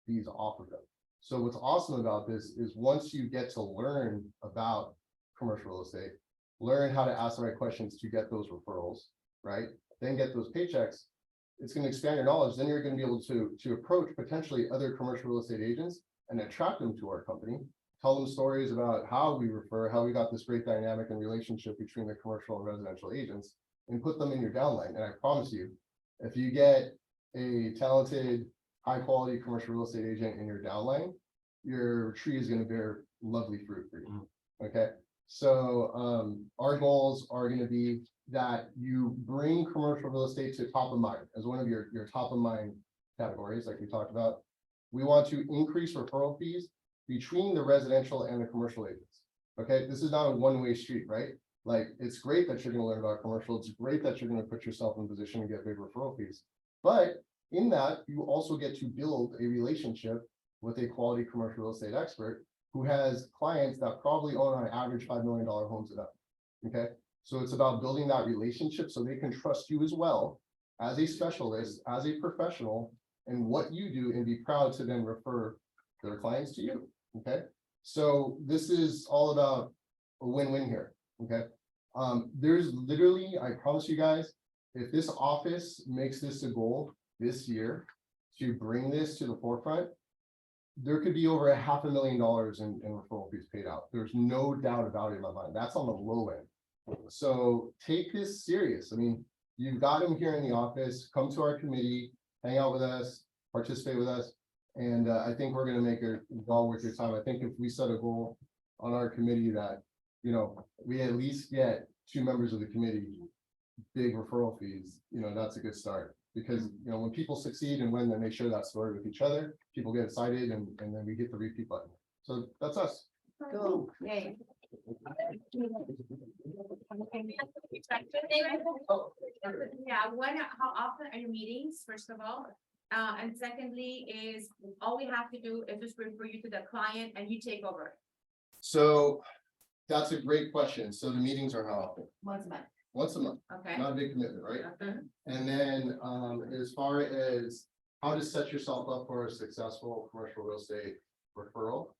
fees off of them. So what's awesome about this is once you get to learn about commercial real estate, learn how to ask the right questions to get those referrals, right? Then get those paychecks. It's going to expand your knowledge. Then you're going to be able to approach potentially other commercial real estate agents and attract them to our company. Tell them stories about how we refer, how we got this great dynamic and relationship between the commercial and residential agents, and put them in your downline. And I promise you, if you get a talented high quality commercial real estate agent in your downline, your tree is gonna bear lovely fruit for you. Okay, so our goals are gonna be that you bring commercial real estate to top of mind as one of your top of mind categories, like we talked about. We want to increase referral fees between the residential and the commercial agents. Okay, this is not a one-way street, right? Like, it's great that you're gonna learn about commercial. It's great that you're gonna put yourself in a position to get big referral fees. But in that, you also get to build a relationship with a quality commercial real estate expert who has clients that probably own on average $5 million homes and up. Okay, so it's about building that relationship so they can trust you as well as a specialist, as a professional, and what you do, and be proud to then refer their clients to you. Okay, so this is all about a win-win here. Okay, there's literally, I promise you guys, if this office makes this a goal this year to bring this to the forefront, there could be over $500,000 in referral fees paid out. There's no doubt about it in my mind. That's on the low end. So take this serious. I mean, you've got him here in the office. Come to our committee, hang out with us, participate with us. And I think we're going to make it all worth your time. I think if we set a goal on our committee that, you know, we at least get 2 members of the committee big referral fees, you know, that's a good start. Because, you know, when people succeed and win, then they share that story with each other, people get excited, and then we get the repeat button. So that's us. Cool. Yay. Yeah, how often are your meetings, first of all? And secondly is, all we have to do is just refer you to the client and you take over. So that's a great question. So the meetings are how often? Once a month. Once a month, Okay. not a big commitment, right? Okay. And then as far as how to set yourself up for a successful commercial real estate referral,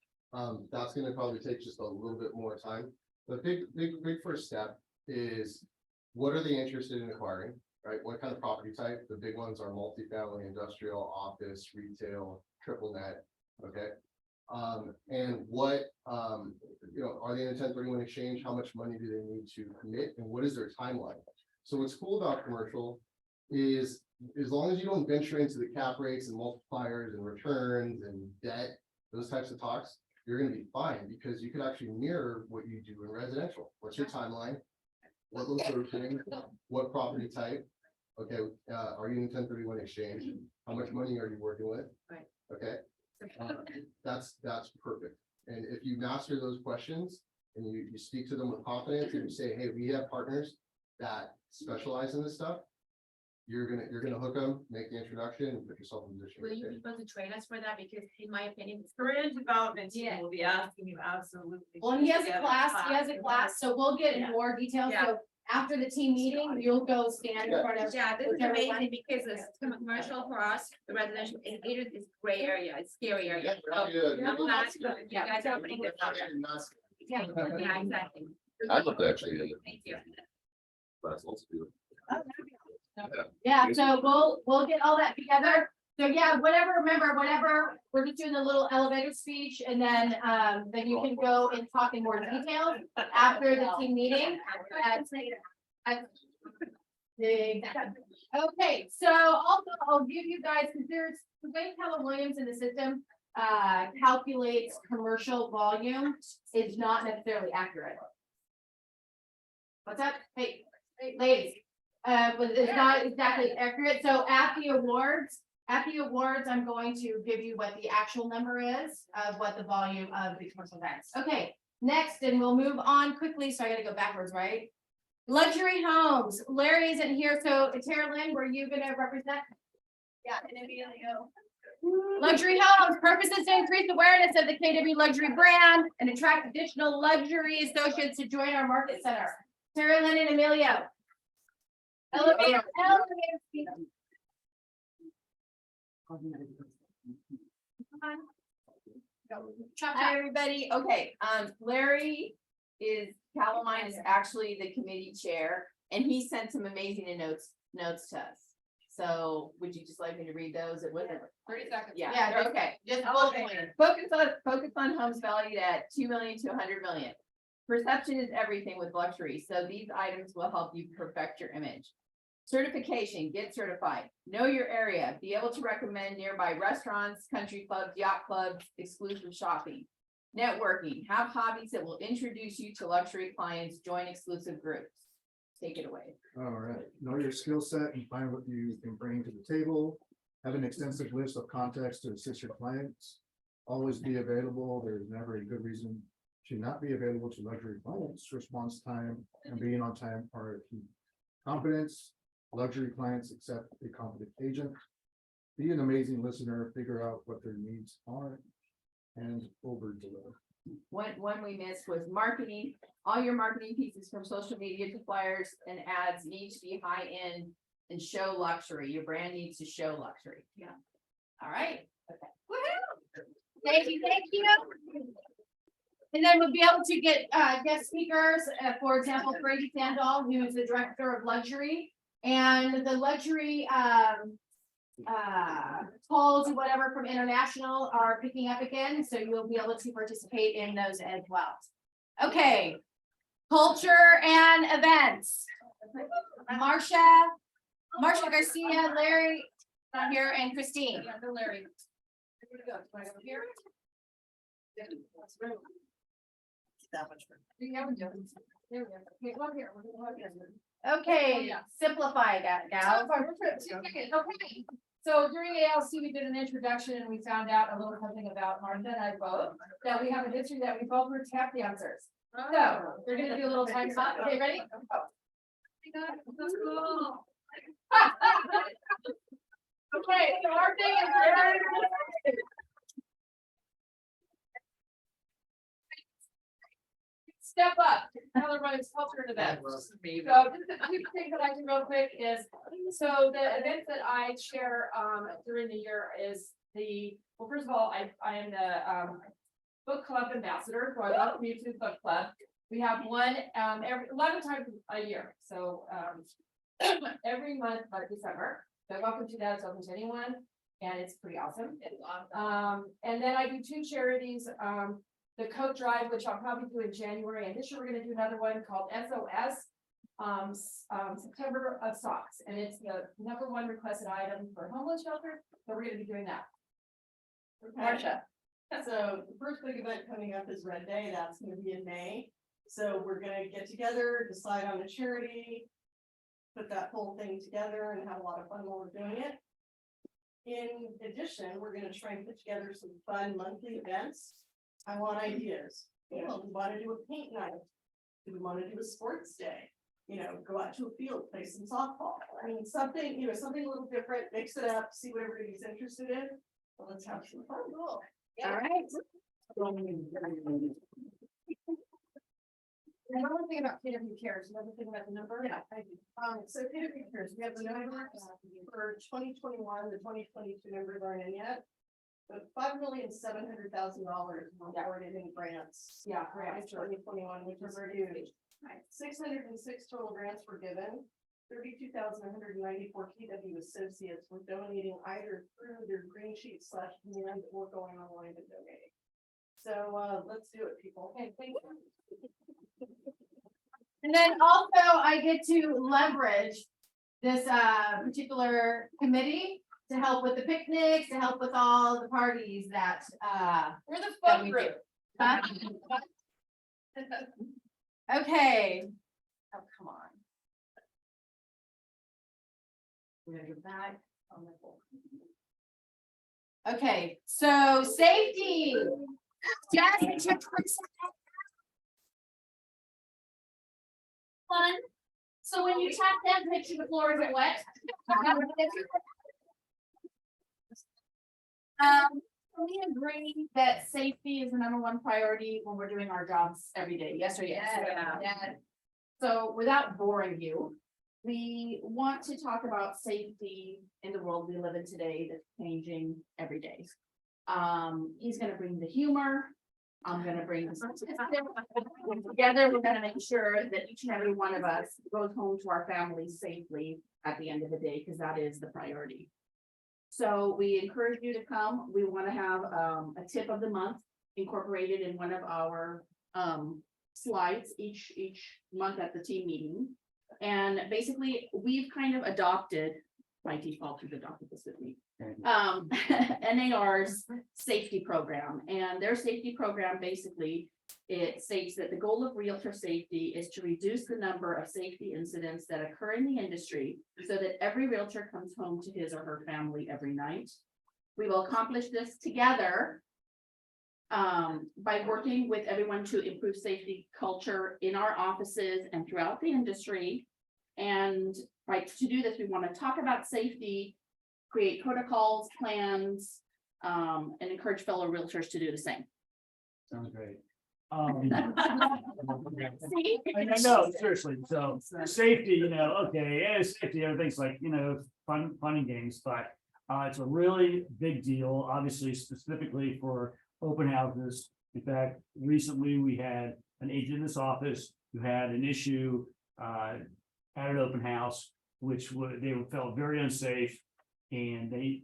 that's gonna probably take just a little bit more time. The big first step is, what are they interested in acquiring, right? What kind of property type? The big ones are multifamily, industrial, office, retail, triple net, okay? And what, you know, are they in a 1031 exchange? How much money do they need to commit, and what is their timeline? So what's cool about commercial is, as long as you don't venture into the cap rates and multipliers and returns and debt, those types of talks, you're gonna be fine, because you could actually mirror what you do in residential. What's your timeline? What location? What property type? Okay, are you in 1031 exchange? How much money are you working with? Right. Okay. That's perfect. And if you master those questions and you speak to them with confidence, and you say, hey, we have partners that specialize in this stuff, you're gonna hook them, make the introduction, and put yourself in position. Will you be able to train us for that? Because in my opinion, it's Career development team Yeah. will be asking you absolutely. Well, and he has a class, so we'll get in Yeah. more details. Yeah. So after the team meeting, you'll go stand in front of. yeah, this is everyone. amazing because it's commercial for us, the residential, it is gray area, it's scary area. So, I'm glad that you guys are putting this out there. Yeah, exactly. I'd love to actually. Thank you. Yeah, so we'll get all that together. So yeah, remember, we're just doing a little elevator speech, and then you can go and talk in more detail after the team meeting. Okay, so also I'll give you guys, because there's the way Keller Williams in the system calculates commercial volume is not necessarily accurate. What's that? Hey, ladies, but it's not exactly accurate. So at the awards, I'm going to give you what the actual number is of what the volume of the commercial events. Okay, next, and we'll move on quickly. So I gotta go backwards, right? Luxury homes. Larry isn't here, so Tara Lynn, were you gonna represent? Yeah, and immediately go. Luxury homes, purposes to increase awareness of the KW luxury brand and attract additional luxury associates to join our market center. Tara Lynn and Emilio. Elevator. Speak. Hi, everybody. Okay, Larry Valentine is actually the committee chair, and he sent some amazing notes to us. So would you just like me to read those? It wasn't 30 seconds. Yeah, they're okay. Just bullet point. Focus on homes valued at 2 million to 100 million. Perception is everything with luxury, so these items will help you perfect your image. Certification, get certified, know your area, be able to recommend nearby restaurants, country clubs, yacht clubs, exclusive shopping. Networking, have hobbies that will introduce you to luxury clients, join exclusive groups. Take it away. All right, know your skill set and find what you can bring to the table. Have an extensive list of contacts to assist your clients. Always be available. There's never a good reason to not be available to luxury clients. Response time and being on time are key. Confidence, luxury clients accept a competent agent. Be an amazing listener, figure out what their needs are, and over deliver. One we missed was marketing. All your marketing pieces from social media to flyers and ads need to be high end and show luxury. Your brand needs to show luxury. Yeah. All right. Okay. Woohoo! Thank you. And then we'll be able to get guest speakers, for example, Brady Sandall, who is the director of luxury. And the luxury calls or whatever from international are picking up again, so you'll be able to participate in those as well. Okay, culture and events. Marcia Garcia, Larry not here, and Christine. Larry. That much. Okay, simplify that, gal. Okay, so during ALC, we did an introduction and we found out a little something about Martha and I both, that we have a history that we both were tap dancers. So we're gonna do a little time stop. Okay, ready? Okay, so our thing is. Step up, Colorado culture event. So just a few things that I can real quick is, so the events that I share during the year is well, first of all, I am the book club ambassador, so I love Community Book Club. We have one every 11 times a year, so every month by December. So welcome to that, it's open to anyone, and it's pretty awesome. And then I do 2 charities. The coat drive, which I'll probably do in January, and this year we're gonna do another one called SOS. September of Socks, and it's the #1 requested item for homeless shelter, so we're gonna be doing that. Marcia. So the first big event coming up is Red Day. That's gonna be in May. So we're gonna get together, decide on a charity, put that whole thing together and have a lot of fun while we're doing it. In addition, we're gonna try and put together some fun monthly events. I want ideas. You know, we wanna do a paint night. Do we wanna do a sports day? You know, go out to a field, play some softball. I mean, something, you know, something a little different, mix it up, see what everybody's interested in. Well, let's have some fun. All right. Another thing about KW Cares, another thing about the number. Yeah, I do. So KW Cares, we have the numbers for 2021, the 2022 numbers aren't in yet. But $5,700,000 were awarded in grants. Yeah, Grants 2021, which is huge. 606 total grants were given. 32,194 KW associates were donating either through their green sheet /command or going online and donating. So let's do it, people. Okay, thank you. And then also I get to leverage this particular committee to help with the picnics, to help with all the parties that We're the that fun we group. do. Huh? Okay. Oh, come on. We're gonna go back on the board. Okay, so safety. Yes, it took fun. So when you tap that, make sure the floor isn't wet. We agree that safety is the #1 priority when we're doing our jobs every day. Yes or yes? Yeah. So without boring you, we want to talk about safety in the world we live in today that's changing every day. He's gonna bring the humor. I'm gonna bring the statistics. Together, we're gonna make sure that each and every one of us goes home to our families safely at the end of the day, because that is the priority. So we encourage you to come. We want to have a tip of the month incorporated in one of our slides each month at the team meeting. And basically, we've kind of adopted, by default, you've adopted this with me. NAR's safety program, and their safety program, basically, it states that the goal of realtor safety is to reduce the number of safety incidents that occur in the industry so that every realtor comes home to his or her family every night. We will accomplish this together by working with everyone to improve safety culture in our offices and throughout the industry. And to do this, we want to talk about safety, create protocols, plans, and encourage fellow realtors to do the same. Sounds great. See? I know, seriously, so safety, okay, yeah, safety, everything's like, fun and games, but it's a really big deal, obviously, specifically for open houses. In fact, recently we had an agent in this office who had an issue at an open house, which they felt very unsafe, and I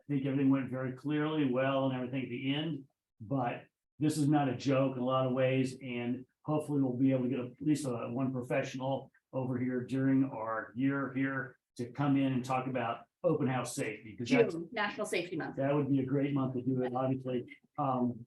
think everything went very clearly, well, and everything at the end, but this is not a joke in a lot of ways, and hopefully we'll be able to get at least one professional over here during our year here to come in and talk about open house safety, because that's June, National Safety Month. that would be a great month to do it, obviously. And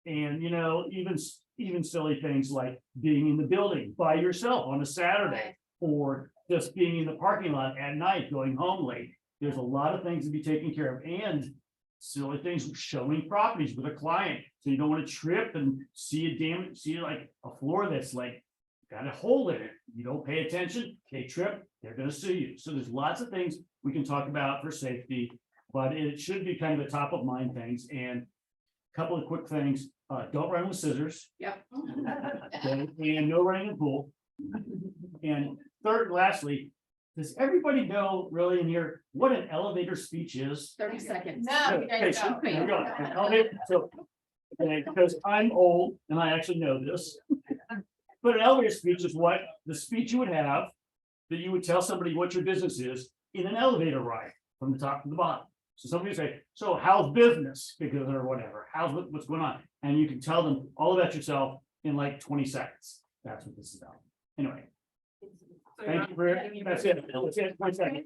even silly things like being in the building by yourself on a Saturday, or just being in the parking lot at night, going home late. There's a lot of things to be taken care of, and silly things, showing properties with a client, so you don't want to trip and see like a floor that's like got a hole in it. You don't pay attention, they trip, they're gonna sue you. So there's lots of things we can talk about for safety, but it should be kind of a top of mind things. And a couple of quick things, don't run with scissors. Yep. Okay, and no running in the pool. And lastly, does everybody know really in here what an elevator speech is? 30 seconds. No, Okay, so there we go. An elevator, so, okay, because I'm old and I actually know this. But an elevator speech is what the speech you would have that you would tell somebody what your business is in an elevator ride from the top to the bottom. So somebody would say, so how's business? Because or whatever, what's going on? And you can tell them all about yourself in like 20 seconds. That's what this is about. Anyway. Thank you for, that's it. That's it. 1 second.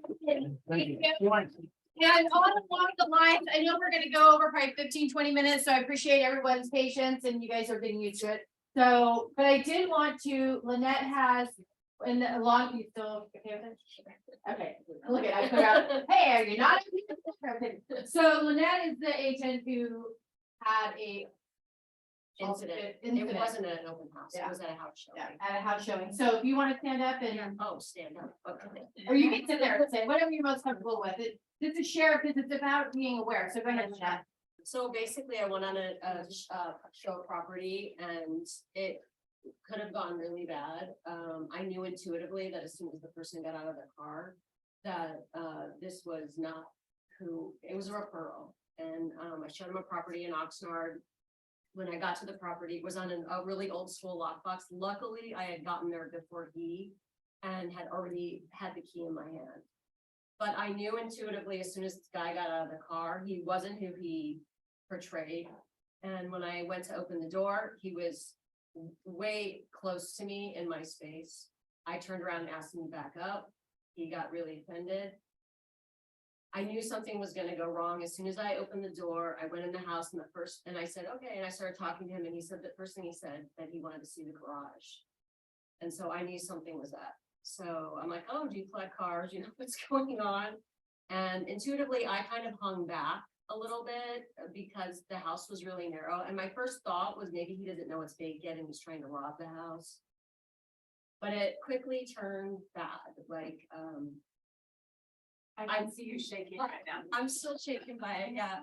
Thank you. And along the lines, I know we're gonna go over probably 15-20 minutes, so I appreciate everyone's patience and you guys are getting used to it. So, but I did want to, Lynette has, and along, you still okay with it? Okay, look at, I put out, hey, are you not? Okay. So Lynette is the agent who had a Incident. Incident. It wasn't at an open house. Yeah. It was at a house show. Yeah, at a house showing. So if you want to stand up and, Oh, stand up. Okay. or you can sit there and say whatever you're most comfortable with. This is share because it's about being aware. So go ahead, Lynette. So basically, I went on a show property and it could have gone really bad. I knew intuitively that as soon as the person got out of their car, that this was not who, it was a referral. And I showed him a property in Oxnard. When I got to the property, it was on a really old school lockbox. Luckily, I had gotten there before he and had already had the key in my hand. But I knew intuitively as soon as this guy got out of the car, he wasn't who he portrayed. And when I went to open the door, he was way close to me in my space. I turned around and asked him to back up. He got really offended. I knew something was gonna go wrong. As soon as I opened the door, I went in the house and I said, okay, and I started talking to him and he said, the first thing he said, that he wanted to see the garage. And so I knew something was up. So I'm like, oh, do you collect cars? You know, what's going on? And intuitively, I kind of hung back a little bit because the house was really narrow. And my first thought was maybe he doesn't know it's big yet and he's trying to rob the house. But it quickly turned bad, like, I can see you shaking right now. I'm still shaken by it, yeah.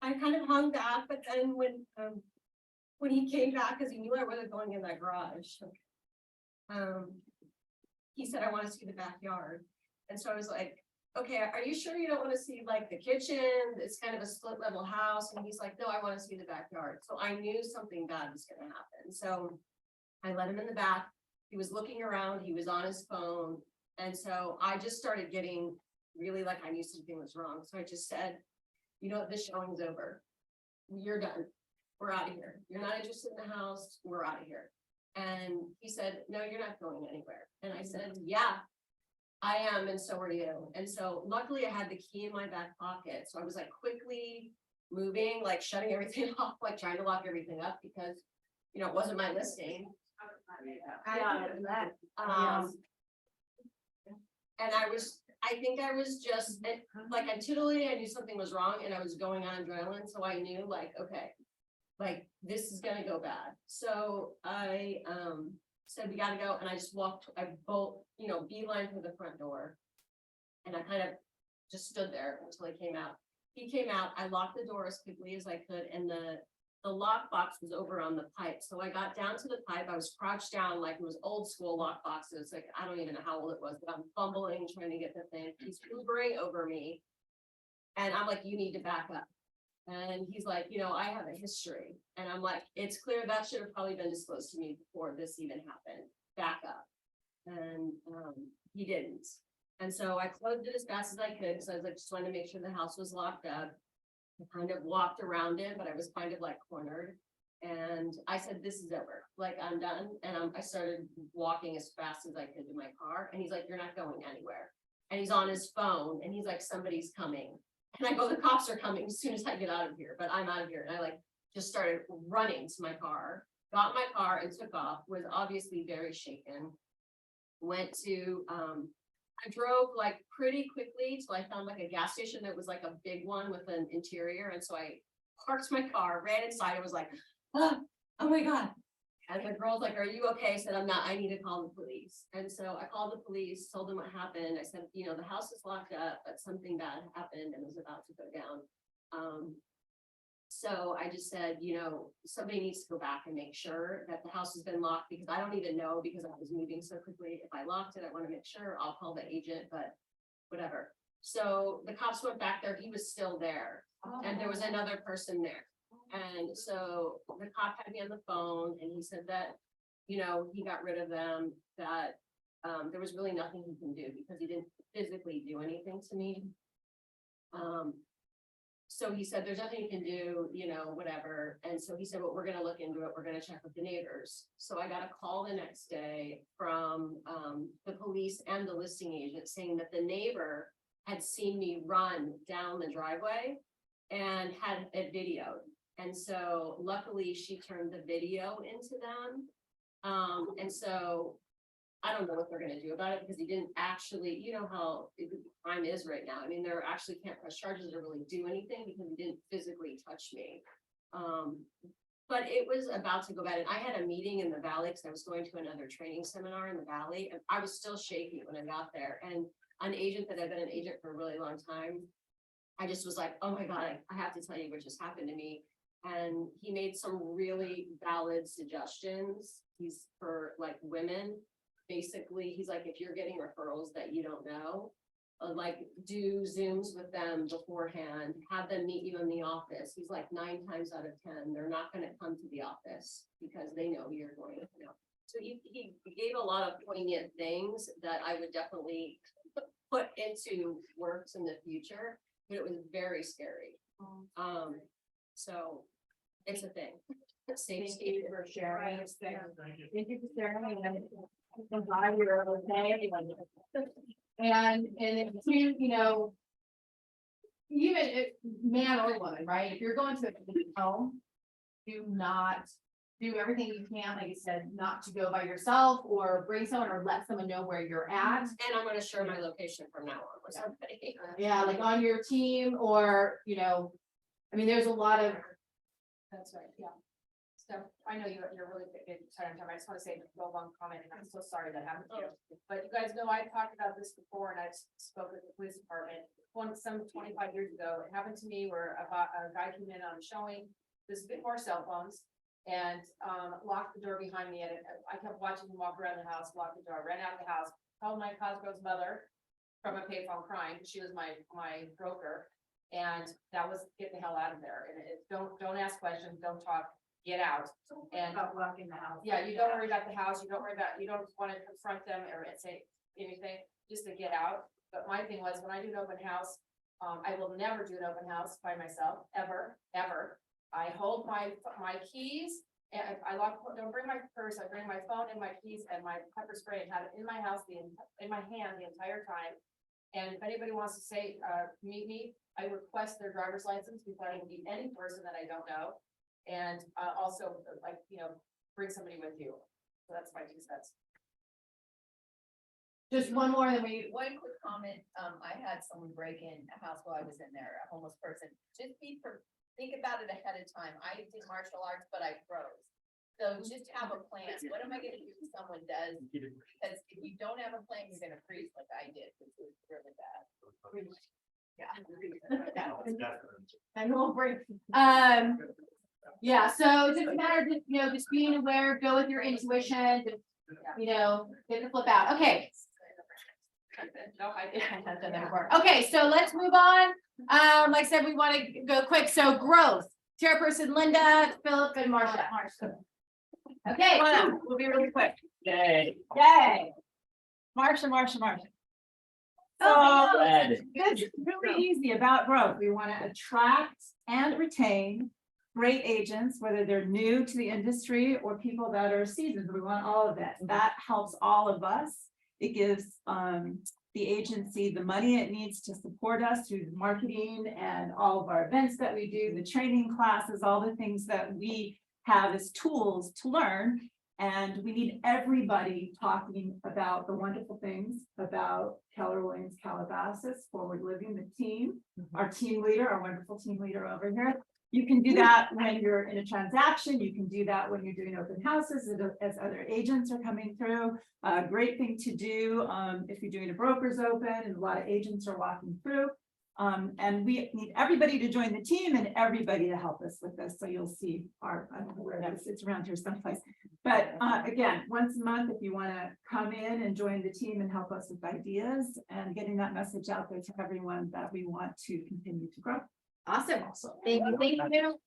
I kind of hung back, but then when he came back, because he knew I wasn't going in that garage. He said, I want to see the backyard. And so I was like, okay, are you sure you don't want to see like the kitchen? It's kind of a split level house. And he's like, no, I want to see the backyard. So I knew something bad was going to happen. So I let him in the back. He was looking around, he was on his phone. And so I just started getting really like I knew something was wrong. So I just said, you know what, this showing's over. You're done. We're out of here. You're not interested in the house. We're out of here. And he said, no, you're not going anywhere. And I I said, yeah, I am, and so are you. And so luckily I had the key in my back pocket, so I was like quickly moving, like shutting everything off, like trying to lock everything up because, you know, it wasn't my listing. And I think I was just, like, intuitively, I knew something was wrong and I was going on adrenaline, so I knew like, okay, like, this is gonna go bad. So I, said, we gotta go, and I just walked, beeline for the front door. And I kind of just stood there until he came out. He came out, I locked the door as quickly as I could, and the lock box was over on the pipe. So I got down to the pipe, I was crouched down like it was old school lock boxes, like, I don't even know how old it was, but I'm fumbling, trying to get the thing. He's hoovering over me. And I'm like, you need to back up. And he's like, I have a history. And I'm like, it's clear that should have probably been disclosed to me before this even happened. Back up. And he didn't. And so I closed it as fast as I could, because I was like, just wanted to make sure the house was locked up. I kind of walked around it, but I was kind of like cornered. And I said, this is over, like, I'm done. And I started walking as fast as I could to my car. And he's like, you're not going anywhere. And he's on his phone and he's like, somebody's coming. And I go, the cops are coming as soon as I get out of here, but I'm out of here. And I like just started running to my car, got in my car and took off, was obviously very shaken. Went to, I drove like pretty quickly till I found like a gas station that was like a big one with an interior. And so I parked my car, ran inside, and was like, oh my God. And the girl's like, are you okay? I said, I'm not, I need to call the police. And so I called the police, told them what happened. I said, the house is locked up, but something bad happened and was about to go down. So I just said, somebody needs to go back and make sure that the house has been locked, because I don't even know, because I was moving so quickly. If I locked it, I want to make sure. I'll call the agent, but whatever. So the cops went back there. He was still there. And there was another person there. And so the cop had me on the phone and he said that, he got rid of them, that there was really nothing he can do because he didn't physically do anything to me. So he said, there's nothing you can do, whatever. And so he said, well, we're going to look into it. We're going to check with the neighbors. So I got a call the next day from the police and the listing agent saying that the neighbor had seen me run down the driveway and had it videoed. And so luckily she turned the video into them. And so I don't know what they're gonna do about it, because he didn't actually, how crime is right now. I mean, there actually can't press charges or really do anything because he didn't physically touch me. But it was about to go bad. And I had a meeting in the Valley because I was going to another training seminar in the Valley, and I was still shaky when I got there. And an agent that had been an agent for a really long time, I just was like, oh my God, I have to tell you what just happened to me. And he made some really valid suggestions. He's for like women. Basically, he's like, if you're getting referrals that you don't know, like do Zooms with them beforehand, have them meet you in the office. He's like 9 times out of 10, they're not going to come to the office because they know you're going to know. So he gave a lot of poignant things that I would definitely put into works in the future, but it was very scary. So it's a thing. Thank you for sharing. Thank you for sharing. I'm glad you're okay. And if you, even if man or woman, right? If you're going to a home, do not do everything you can, like I said, not to go by yourself or bring someone or let someone know where you're at. And I'm going to share my location from now on with somebody. Yeah, like on your team or, I mean, there's a lot of. That's right, yeah. So I know you're really big, sorry, I just want to say one comment, and I'm so sorry that happened to you. But you guys know, I've talked about this before, and I've spoken with the police department. Some 25 years ago, it happened to me where a guy came in on a showing, this is before cell phones, and locked the door behind me. And I kept watching him walk around the house, lock the door, ran out of the house, called my Cosgrove's mother from a payphone crying. She was my broker. And that was get the hell out of there. And don't ask questions, don't talk, get out. And About locking the house. yeah, you don't worry about the house, you don't want to confront them or say anything, just to get out. But my thing was, when I do an open house, I will never do an open house by myself, ever. I hold my keys And don't bring my purse, I bring my phone and my keys and my pepper spray and have it in my house, in my hand the entire time. And if anybody wants to say, meet me, I request their driver's license before I meet any person that I don't know. And, also, like, bring somebody with you. So that's my 2 cents. Just one more, then we, One quick comment, I had someone break in a house while I was in there, a homeless person, think about it ahead of time, I did martial arts, but I froze. So just have a plan, what am I gonna do if someone does, because if you don't have a plan, you're gonna freeze like I did, which was really bad. yeah. And we'll break. Yeah, so just a matter of, just being aware, go with your intuition, just, get the flip out. Okay. No, I didn't have done that before. Okay, so let's move on. Like I said, we want to go quick. So growth, chairperson Linda, Philip, and Marcia. Okay, we'll be really quick. Yay. Yay. Marcia. Oh, So it's really easy about growth. We want to attract and retain great agents, whether they're new to the industry or people that are seasoned. We want all of that. That helps all of us. It gives the agency the money it needs to support us through the marketing and all of our events that we do, the training classes, all the things that we have as tools to learn. And we need everybody talking about the wonderful things about Keller Williams Calabasas, Forward Living, the team, our team leader, our wonderful team leader over here. You can do that when you're in a transaction. You can do that when you're doing open houses as other agents are coming through. A great thing to do if you're doing a broker's open and a lot of agents are walking through. And we need everybody to join the team and everybody to help us with this. So you'll see I don't know where it is, it's around here someplace. But again, once a month, if you want to come in and join the team and help us with ideas and getting that message out there to everyone that we want to continue to grow. awesome. Thank you.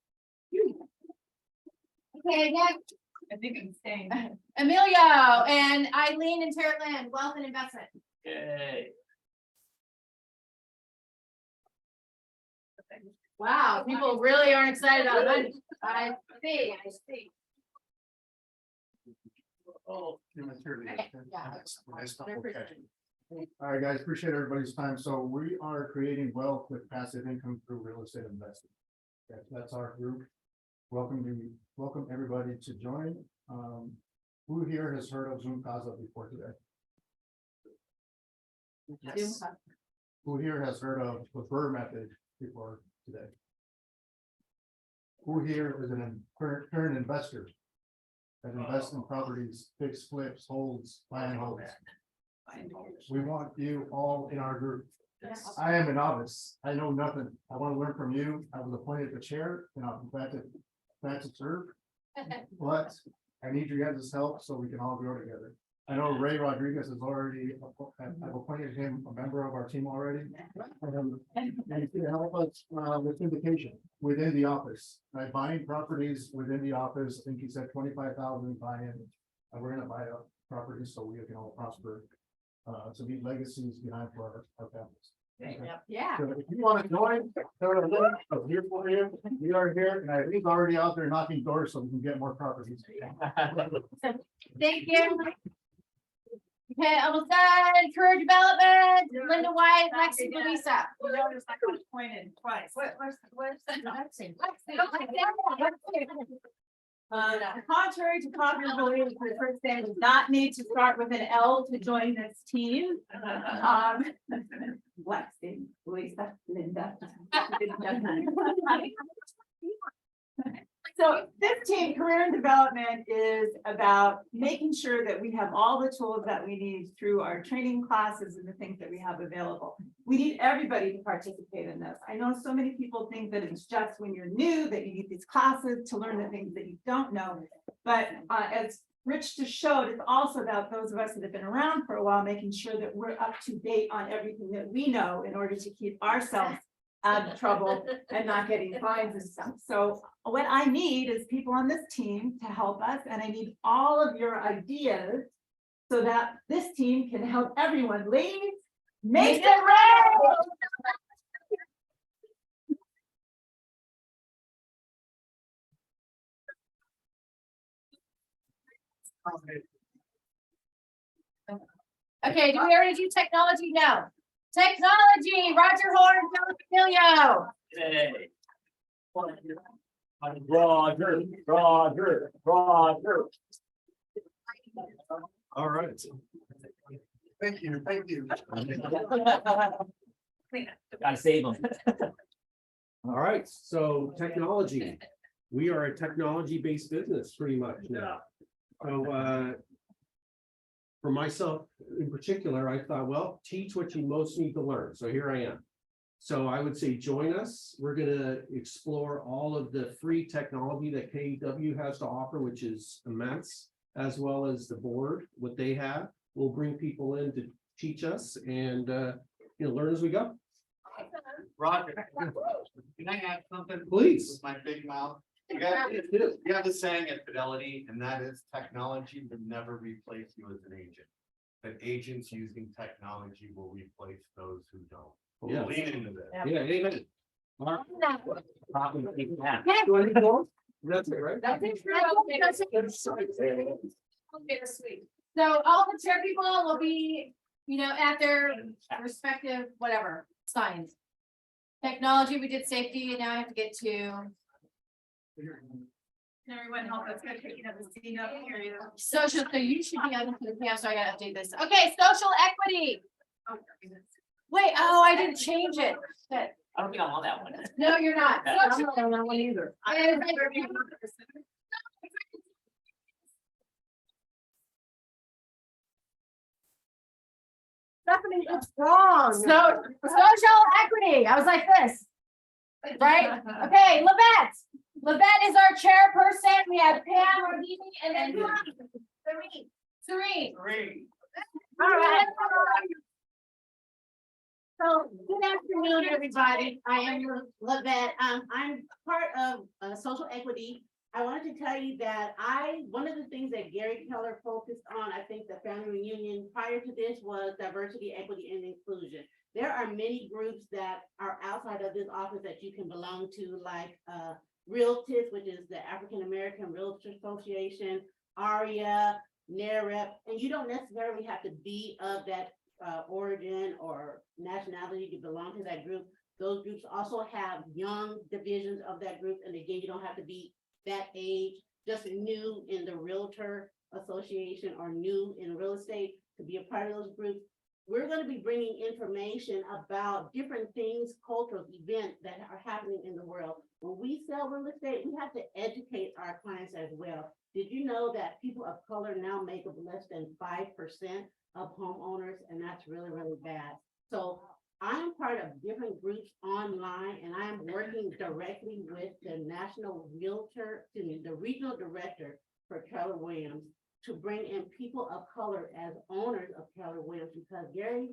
Okay, next. I think I'm staying. Emilio and Eileen and Terry Land, wealth and investment. Yay. Wow, people really aren't excited about money. I see. Oh. Okay, yeah. All right, guys, appreciate everybody's time. So we are creating wealth with passive income through real estate investing. That's our group. Welcome everybody to join. Who here has heard of Zoom Casa before today? Yes. Who here has heard of the Burr method before today? Who here is an current investor that invests in properties, fix, flips, holds, buy and holds? We want you all in our group. I am a novice. I know nothing. I want to learn from you. I was appointed the chair and I'm glad to serve. But I need you guys' help so we can all grow together. I know Ray Rodriguez has already, I've appointed him a member of our team already. And he's gonna help us with syndication within the office, right? Buying properties within the office. I think he said 25,000 buy-in. And we're gonna buy up properties so we can all prosper. To leave legacies behind for our families. Yeah. So if you want to join, I'm here for you. We are here, and he's already out there knocking doors so we can get more properties. Thank you. Okay, almost done. Career development, Linda White, Lexi, Louisa. Pointed twice. Where's Lexi? Contrary to popular belief, the first day does not need to start with an L to join this team. Lexi, Lisa, Linda. So this team, career and development, is about making sure that we have all the tools that we need through our training classes and the things that we have available. We need everybody to participate in this. I know so many people think that it's just when you're new that you need these classes to learn the things that you don't know. But as Rich just showed, it's also about those of us that have been around for a while, making sure that we're up to date on everything that we know in order to keep ourselves out of trouble and not getting fines and stuff. So what I need is people on this team to help us, and I need all of your ideas so that this team can help everyone. Ladies, make them ready. Okay, do we already do technology? No. Technology, Roger Horn, Philip Hey. Roger. All right. Thank you, thank you. Gotta save them. All right, so technology. We are a technology-based business pretty much now. So for myself in particular, I thought, well, teach what you most need to learn. So here I am. So I would say join us. We're gonna explore all of the free technology that KW has to offer, which is immense, as well as the board, what they have. We'll bring people in to teach us and learn as we go. Roger, can I add something? Please. With my big mouth. You have a saying at Fidelity, and that is technology will never replace you as an agent. But agents using technology will replace those who don't. Yeah. Lean into this. Yeah, amen. All right. That's it, right? Bittersweet. So all the chair people will be, at their respective, whatever, signs. Technology, we did safety, and now I have to get to. Can everyone help us get taking up the scene up here? Social, so you should be on the cam, so I gotta update this. Okay, social equity. Wait, I didn't change it. Shit. I don't think I'm on that one. No, you're not. I'm Social- not on that one either. Stephanie, it's wrong. So, social equity, I was like this. Right? Okay, Levette is our chairperson. We have Pam, Rodini, and then who else? Serene. All right. So, good afternoon, everybody. I am Levette. I'm part of social equity. I wanted to tell you that one of the things that Gary Keller focused on, I think the family reunion prior to this was diversity, equity, and inclusion. There are many groups that are outside of this office that you can belong to, like Realtors, which is the African American Realtor Association, ARIA, NAREP, and you don't necessarily have to be of that origin or nationality to belong to that group. Those groups also have young divisions of that group, and again, you don't have to be that age, just new in the Realtor Association or new in real estate to be a part of those groups. We're going to be bringing information about different things, cultural events that are happening in the world. When we sell real estate, we have to educate our clients as well. Did you know that people of color now make up less than 5% of homeowners? And that's really, really bad. So I'm part of different groups online, and I'm working directly with the national realtor, the regional director for Keller Williams, to bring in people of color as owners of Keller Williams, because Gary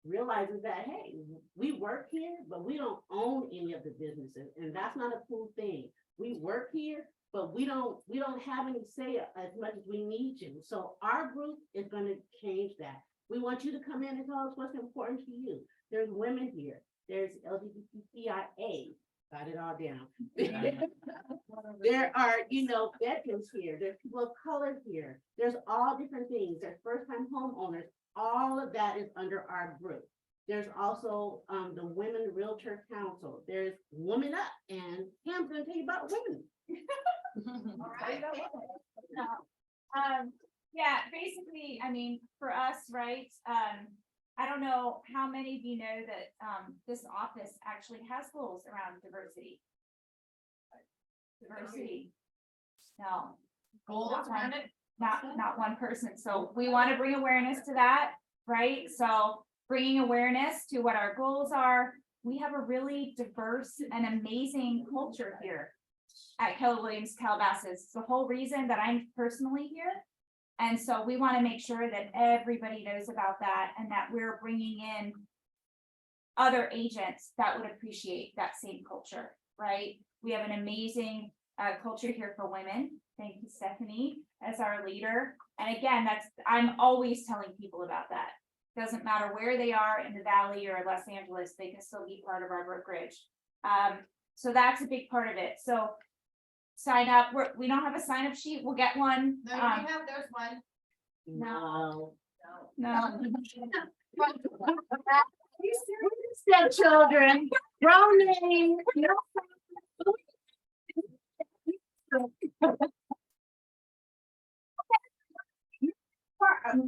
realizes that, hey, we work here, but we don't own any of the businesses, and that's not a cool thing. We work here, but we don't have any say as much as we need to. So our group is going to change that. We want you to come in and tell us what's important to you. There's women here. There's LGBTQIA. Got it all down. There are, veterans here. There's people of color here. There's all different things. There's first-time homeowners. All of that is under our group. There's also the Women Realtor Council. There's Women Up, and Pam's going to tell you about women. All right. Yeah, basically, I mean, for us, right? I don't know how many of you know that this office actually has goals around diversity. No. Goals around it? Not one person. So we want to bring awareness to that, right? So bringing awareness to what our goals are. We have a really diverse and amazing culture here at Keller Williams Calabasas. It's the whole reason that I'm personally here. And so we want to make sure that everybody knows about that, and that we're bringing in other agents that would appreciate that same culture, right? We have an amazing culture here for women. Thank you, Stephanie, as our leader. And again, I'm always telling people about that. Doesn't matter where they are in the Valley or Los Angeles, they can still be part of our brokerage. So that's a big part of it. So sign up. We don't have a sign up sheet. We'll get one. No, you have, there's one. No. No. No. Stepchildren, grown name.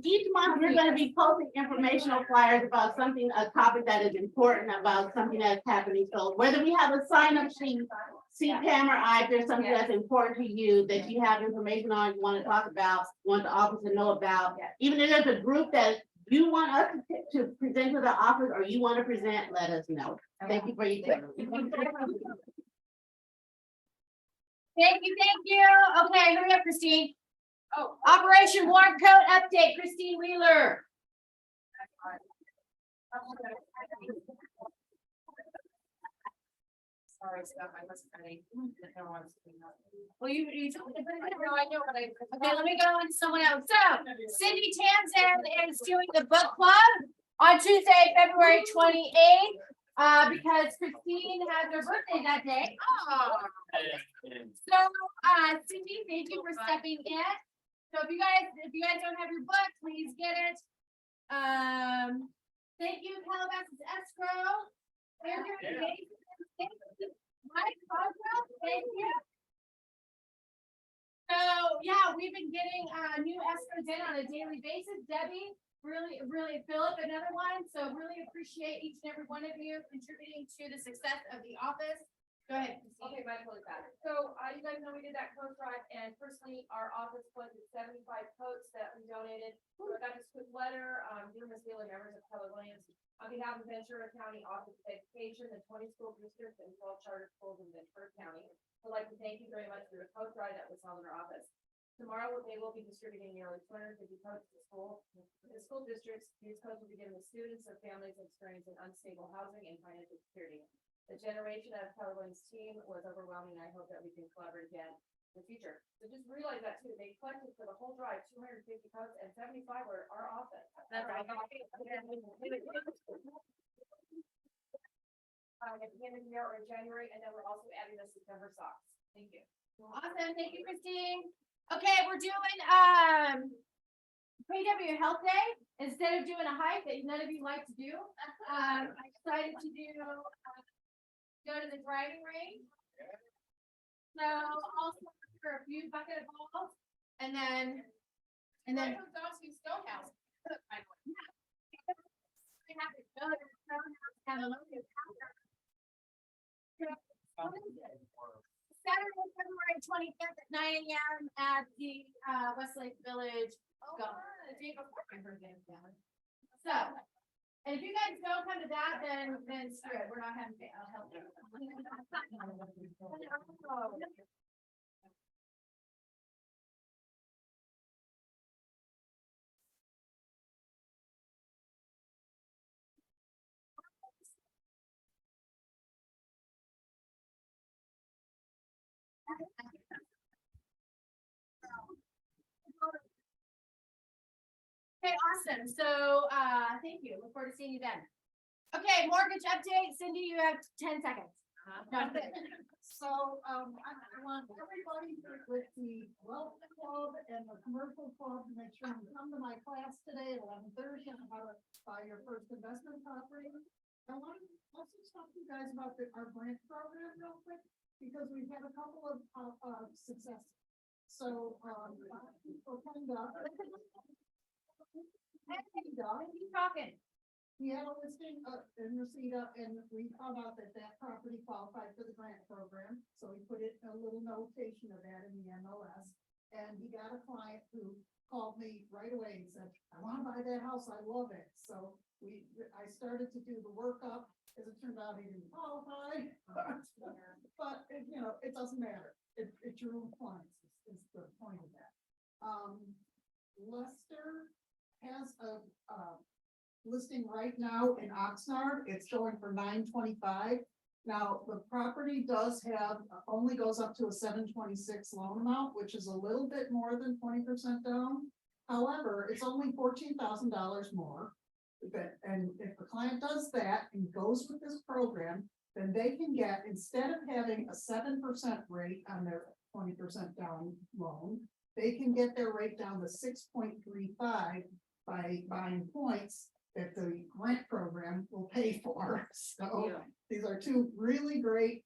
Each month, we're gonna be posting informational flyers about something, a topic that is important, about something that's happening. So whether we have a sign up sheet, see Pam or I, if there's something that's important to you, that you have information on, you wanna talk about, want the office to know about. Even if there's a group that you want us to present to the office, or you wanna present, let us know. Thank you for your time. Thank you. Okay, hurry up, Christine. Oh, Operation Warm Coat update, Christine Wheeler. Sorry, Steph, I wasn't ready. Well, you told me, no, I know, but okay, let me go on to someone else. So Cindy Tanzan is doing the book club on Tuesday, February 28th. Because Christine has her birthday that day. Oh. So, Cindy, thank you for stepping in. So if you guys don't have your book, please get it. Thank you, Calabasas Escrow. Mike Cosgrove, thank you. So, yeah, we've been getting, new escrows in on a daily basis. Debbie, really, Philip, another one. So really appreciate each and every one of you contributing to the success of the office. Go ahead. Okay, my apologies. So, you guys know we did that coat drive, and personally, our office collected 75 coats that we donated. So I got this quick letter, dear Ms. Wheeler, members of Keller Williams, on behalf of Ventura County Office of Education, the 20 school districts and 12 charter schools in Ventura County. I'd like to thank you very much for the coat drive that was held in our office. Tomorrow, they will be distributing nearly 250 coats to the school districts. These coats will be given to students or families experiencing unstable housing and financial security. The generation of Keller Williams team was overwhelming. I hope that we can collaborate again in the future. So just realize that too. They collected for the whole drive 250 coats, and 75 were our office. That's right. At the end of the year or in January, and then we're also adding the September socks. Thank you. Awesome. Thank you, Christine. Okay, we're doing, PW Health Day. Instead of doing a hike that none of you like to do, I decided to do, go to the driving range. So also for a few bucket of balls, and then. Dawson's Stonehouse. We have to go to the Stonehouse Hallelujah. Saturday, February 25th at 9 AM at the Westlake Village. The day before my birthday. So, and if you guys don't come to that, then screw it, we're not having, I'll help you. Okay, awesome. So, thank you. Look forward to seeing you then. Okay, mortgage update. Cindy, you have 10 seconds. So, I want everybody with the wealth club and the commercial club to make sure you come to my class today at 11:30 on how to buy your first investment property. I want to also talk to you guys about our grant program real quick, because we've had a couple of successes. So, people kind of. Keep talking. We had a listing in Reseda, and we found out that property qualified for the grant program, so we put a little notation of that in the MLS. And he got a client who called me right away and said, I want to buy that house, I love it. So I started to do the workup. As it turned out, he didn't qualify, but it doesn't matter. It's your own clients is the point of that. Lester has a listing right now in Oxnard. It's going for $925. Now, the property does have, only goes up to a 726 loan amount, which is a little bit more than 20% down. However, it's only $14,000 more. And if the client does that and goes with this program, then they can get, instead of having a 7% rate on their 20% down loan. They can get their rate down to 6.35 by buying points that the grant program will pay for. So these are two really great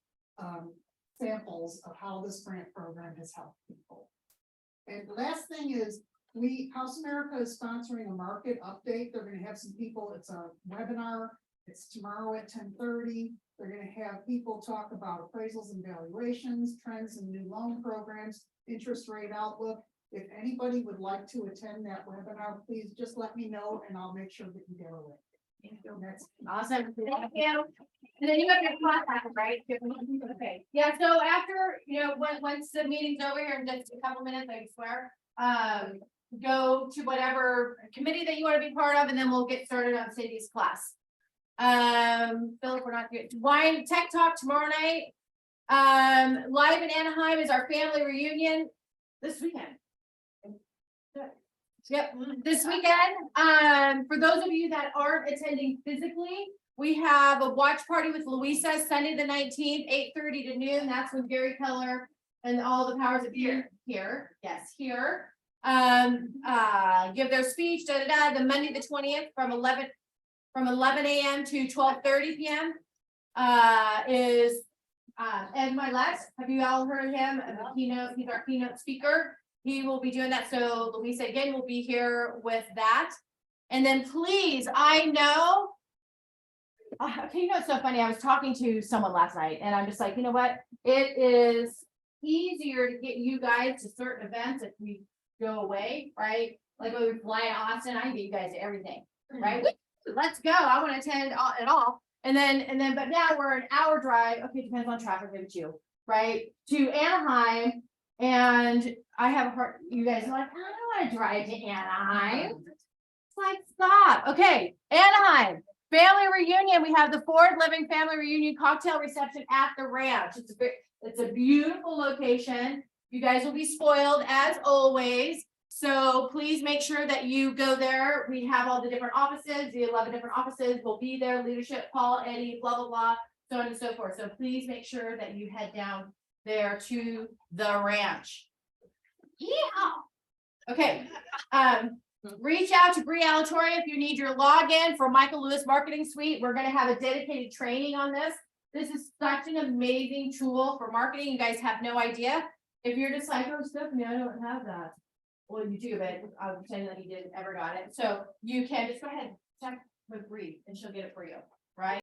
samples of how this grant program has helped people. And the last thing is, House America is sponsoring a market update. They're gonna have some people, it's a webinar. It's tomorrow at 10:30. They're gonna have people talk about appraisals and valuations, trends and new loan programs, interest rate outlook. If anybody would like to attend that webinar, please just let me know and I'll make sure that you get a link. That's Awesome. Thank you. And then you have your contact, right? Okay. Yeah, so after, once the meeting's over here in just a couple minutes, I swear, go to whatever committee that you want to be part of, and then we'll get started on Cindy's class. Phil, if we're not good. Wine Tech Talk tomorrow night. Live in Anaheim is our family reunion this weekend. Yep, this weekend. For those of you that aren't attending physically, we have a watch party with Louisa Sunday the 19th, 8:30 to noon. That's when Gary Keller and all the powers of here. Yes, here. Give their speech, the Monday the 20th from 11 a.m. to 12:30 p.m. Is Ed Milet. Have you all heard of him? He's our keynote speaker. He will be doing that. So Louisa again will be here with that. And then please, I know. Okay, it's so funny. I was talking to someone last night and I'm just like, you know what? It is easier to get you guys to certain events if we go away, right? Like when we fly to Austin, I can get you guys to everything, right? Let's go. I want to attend it all. And then, but now we're an hour drive. Okay, it depends on traffic, maybe too, right? To Anaheim. And I have a heart, you guys are like, I don't want to drive to Anaheim. It's like, stop. Okay, Anaheim, family reunion. We have the Ford Living Family Reunion cocktail reception at the ranch. It's a beautiful location. You guys will be spoiled as always. So please make sure that you go there. We have all the different offices, the 11 different offices will be there. Leadership, Paul, Eddie, blah, blah, blah, so on and so forth. So please make sure that you head down there to the ranch. Yeah. Okay. Reach out to Bree Alatorre if you need your login for Michael Lewis Marketing Suite. We're going to have a dedicated training on this. This is such an amazing tool for marketing. You guys have no idea. If you're just like, oh, Stephanie, I don't have that. Well, you do, but I'll pretend that you didn't ever got it. So you can just go ahead and check with Bree and she'll get it for you, right?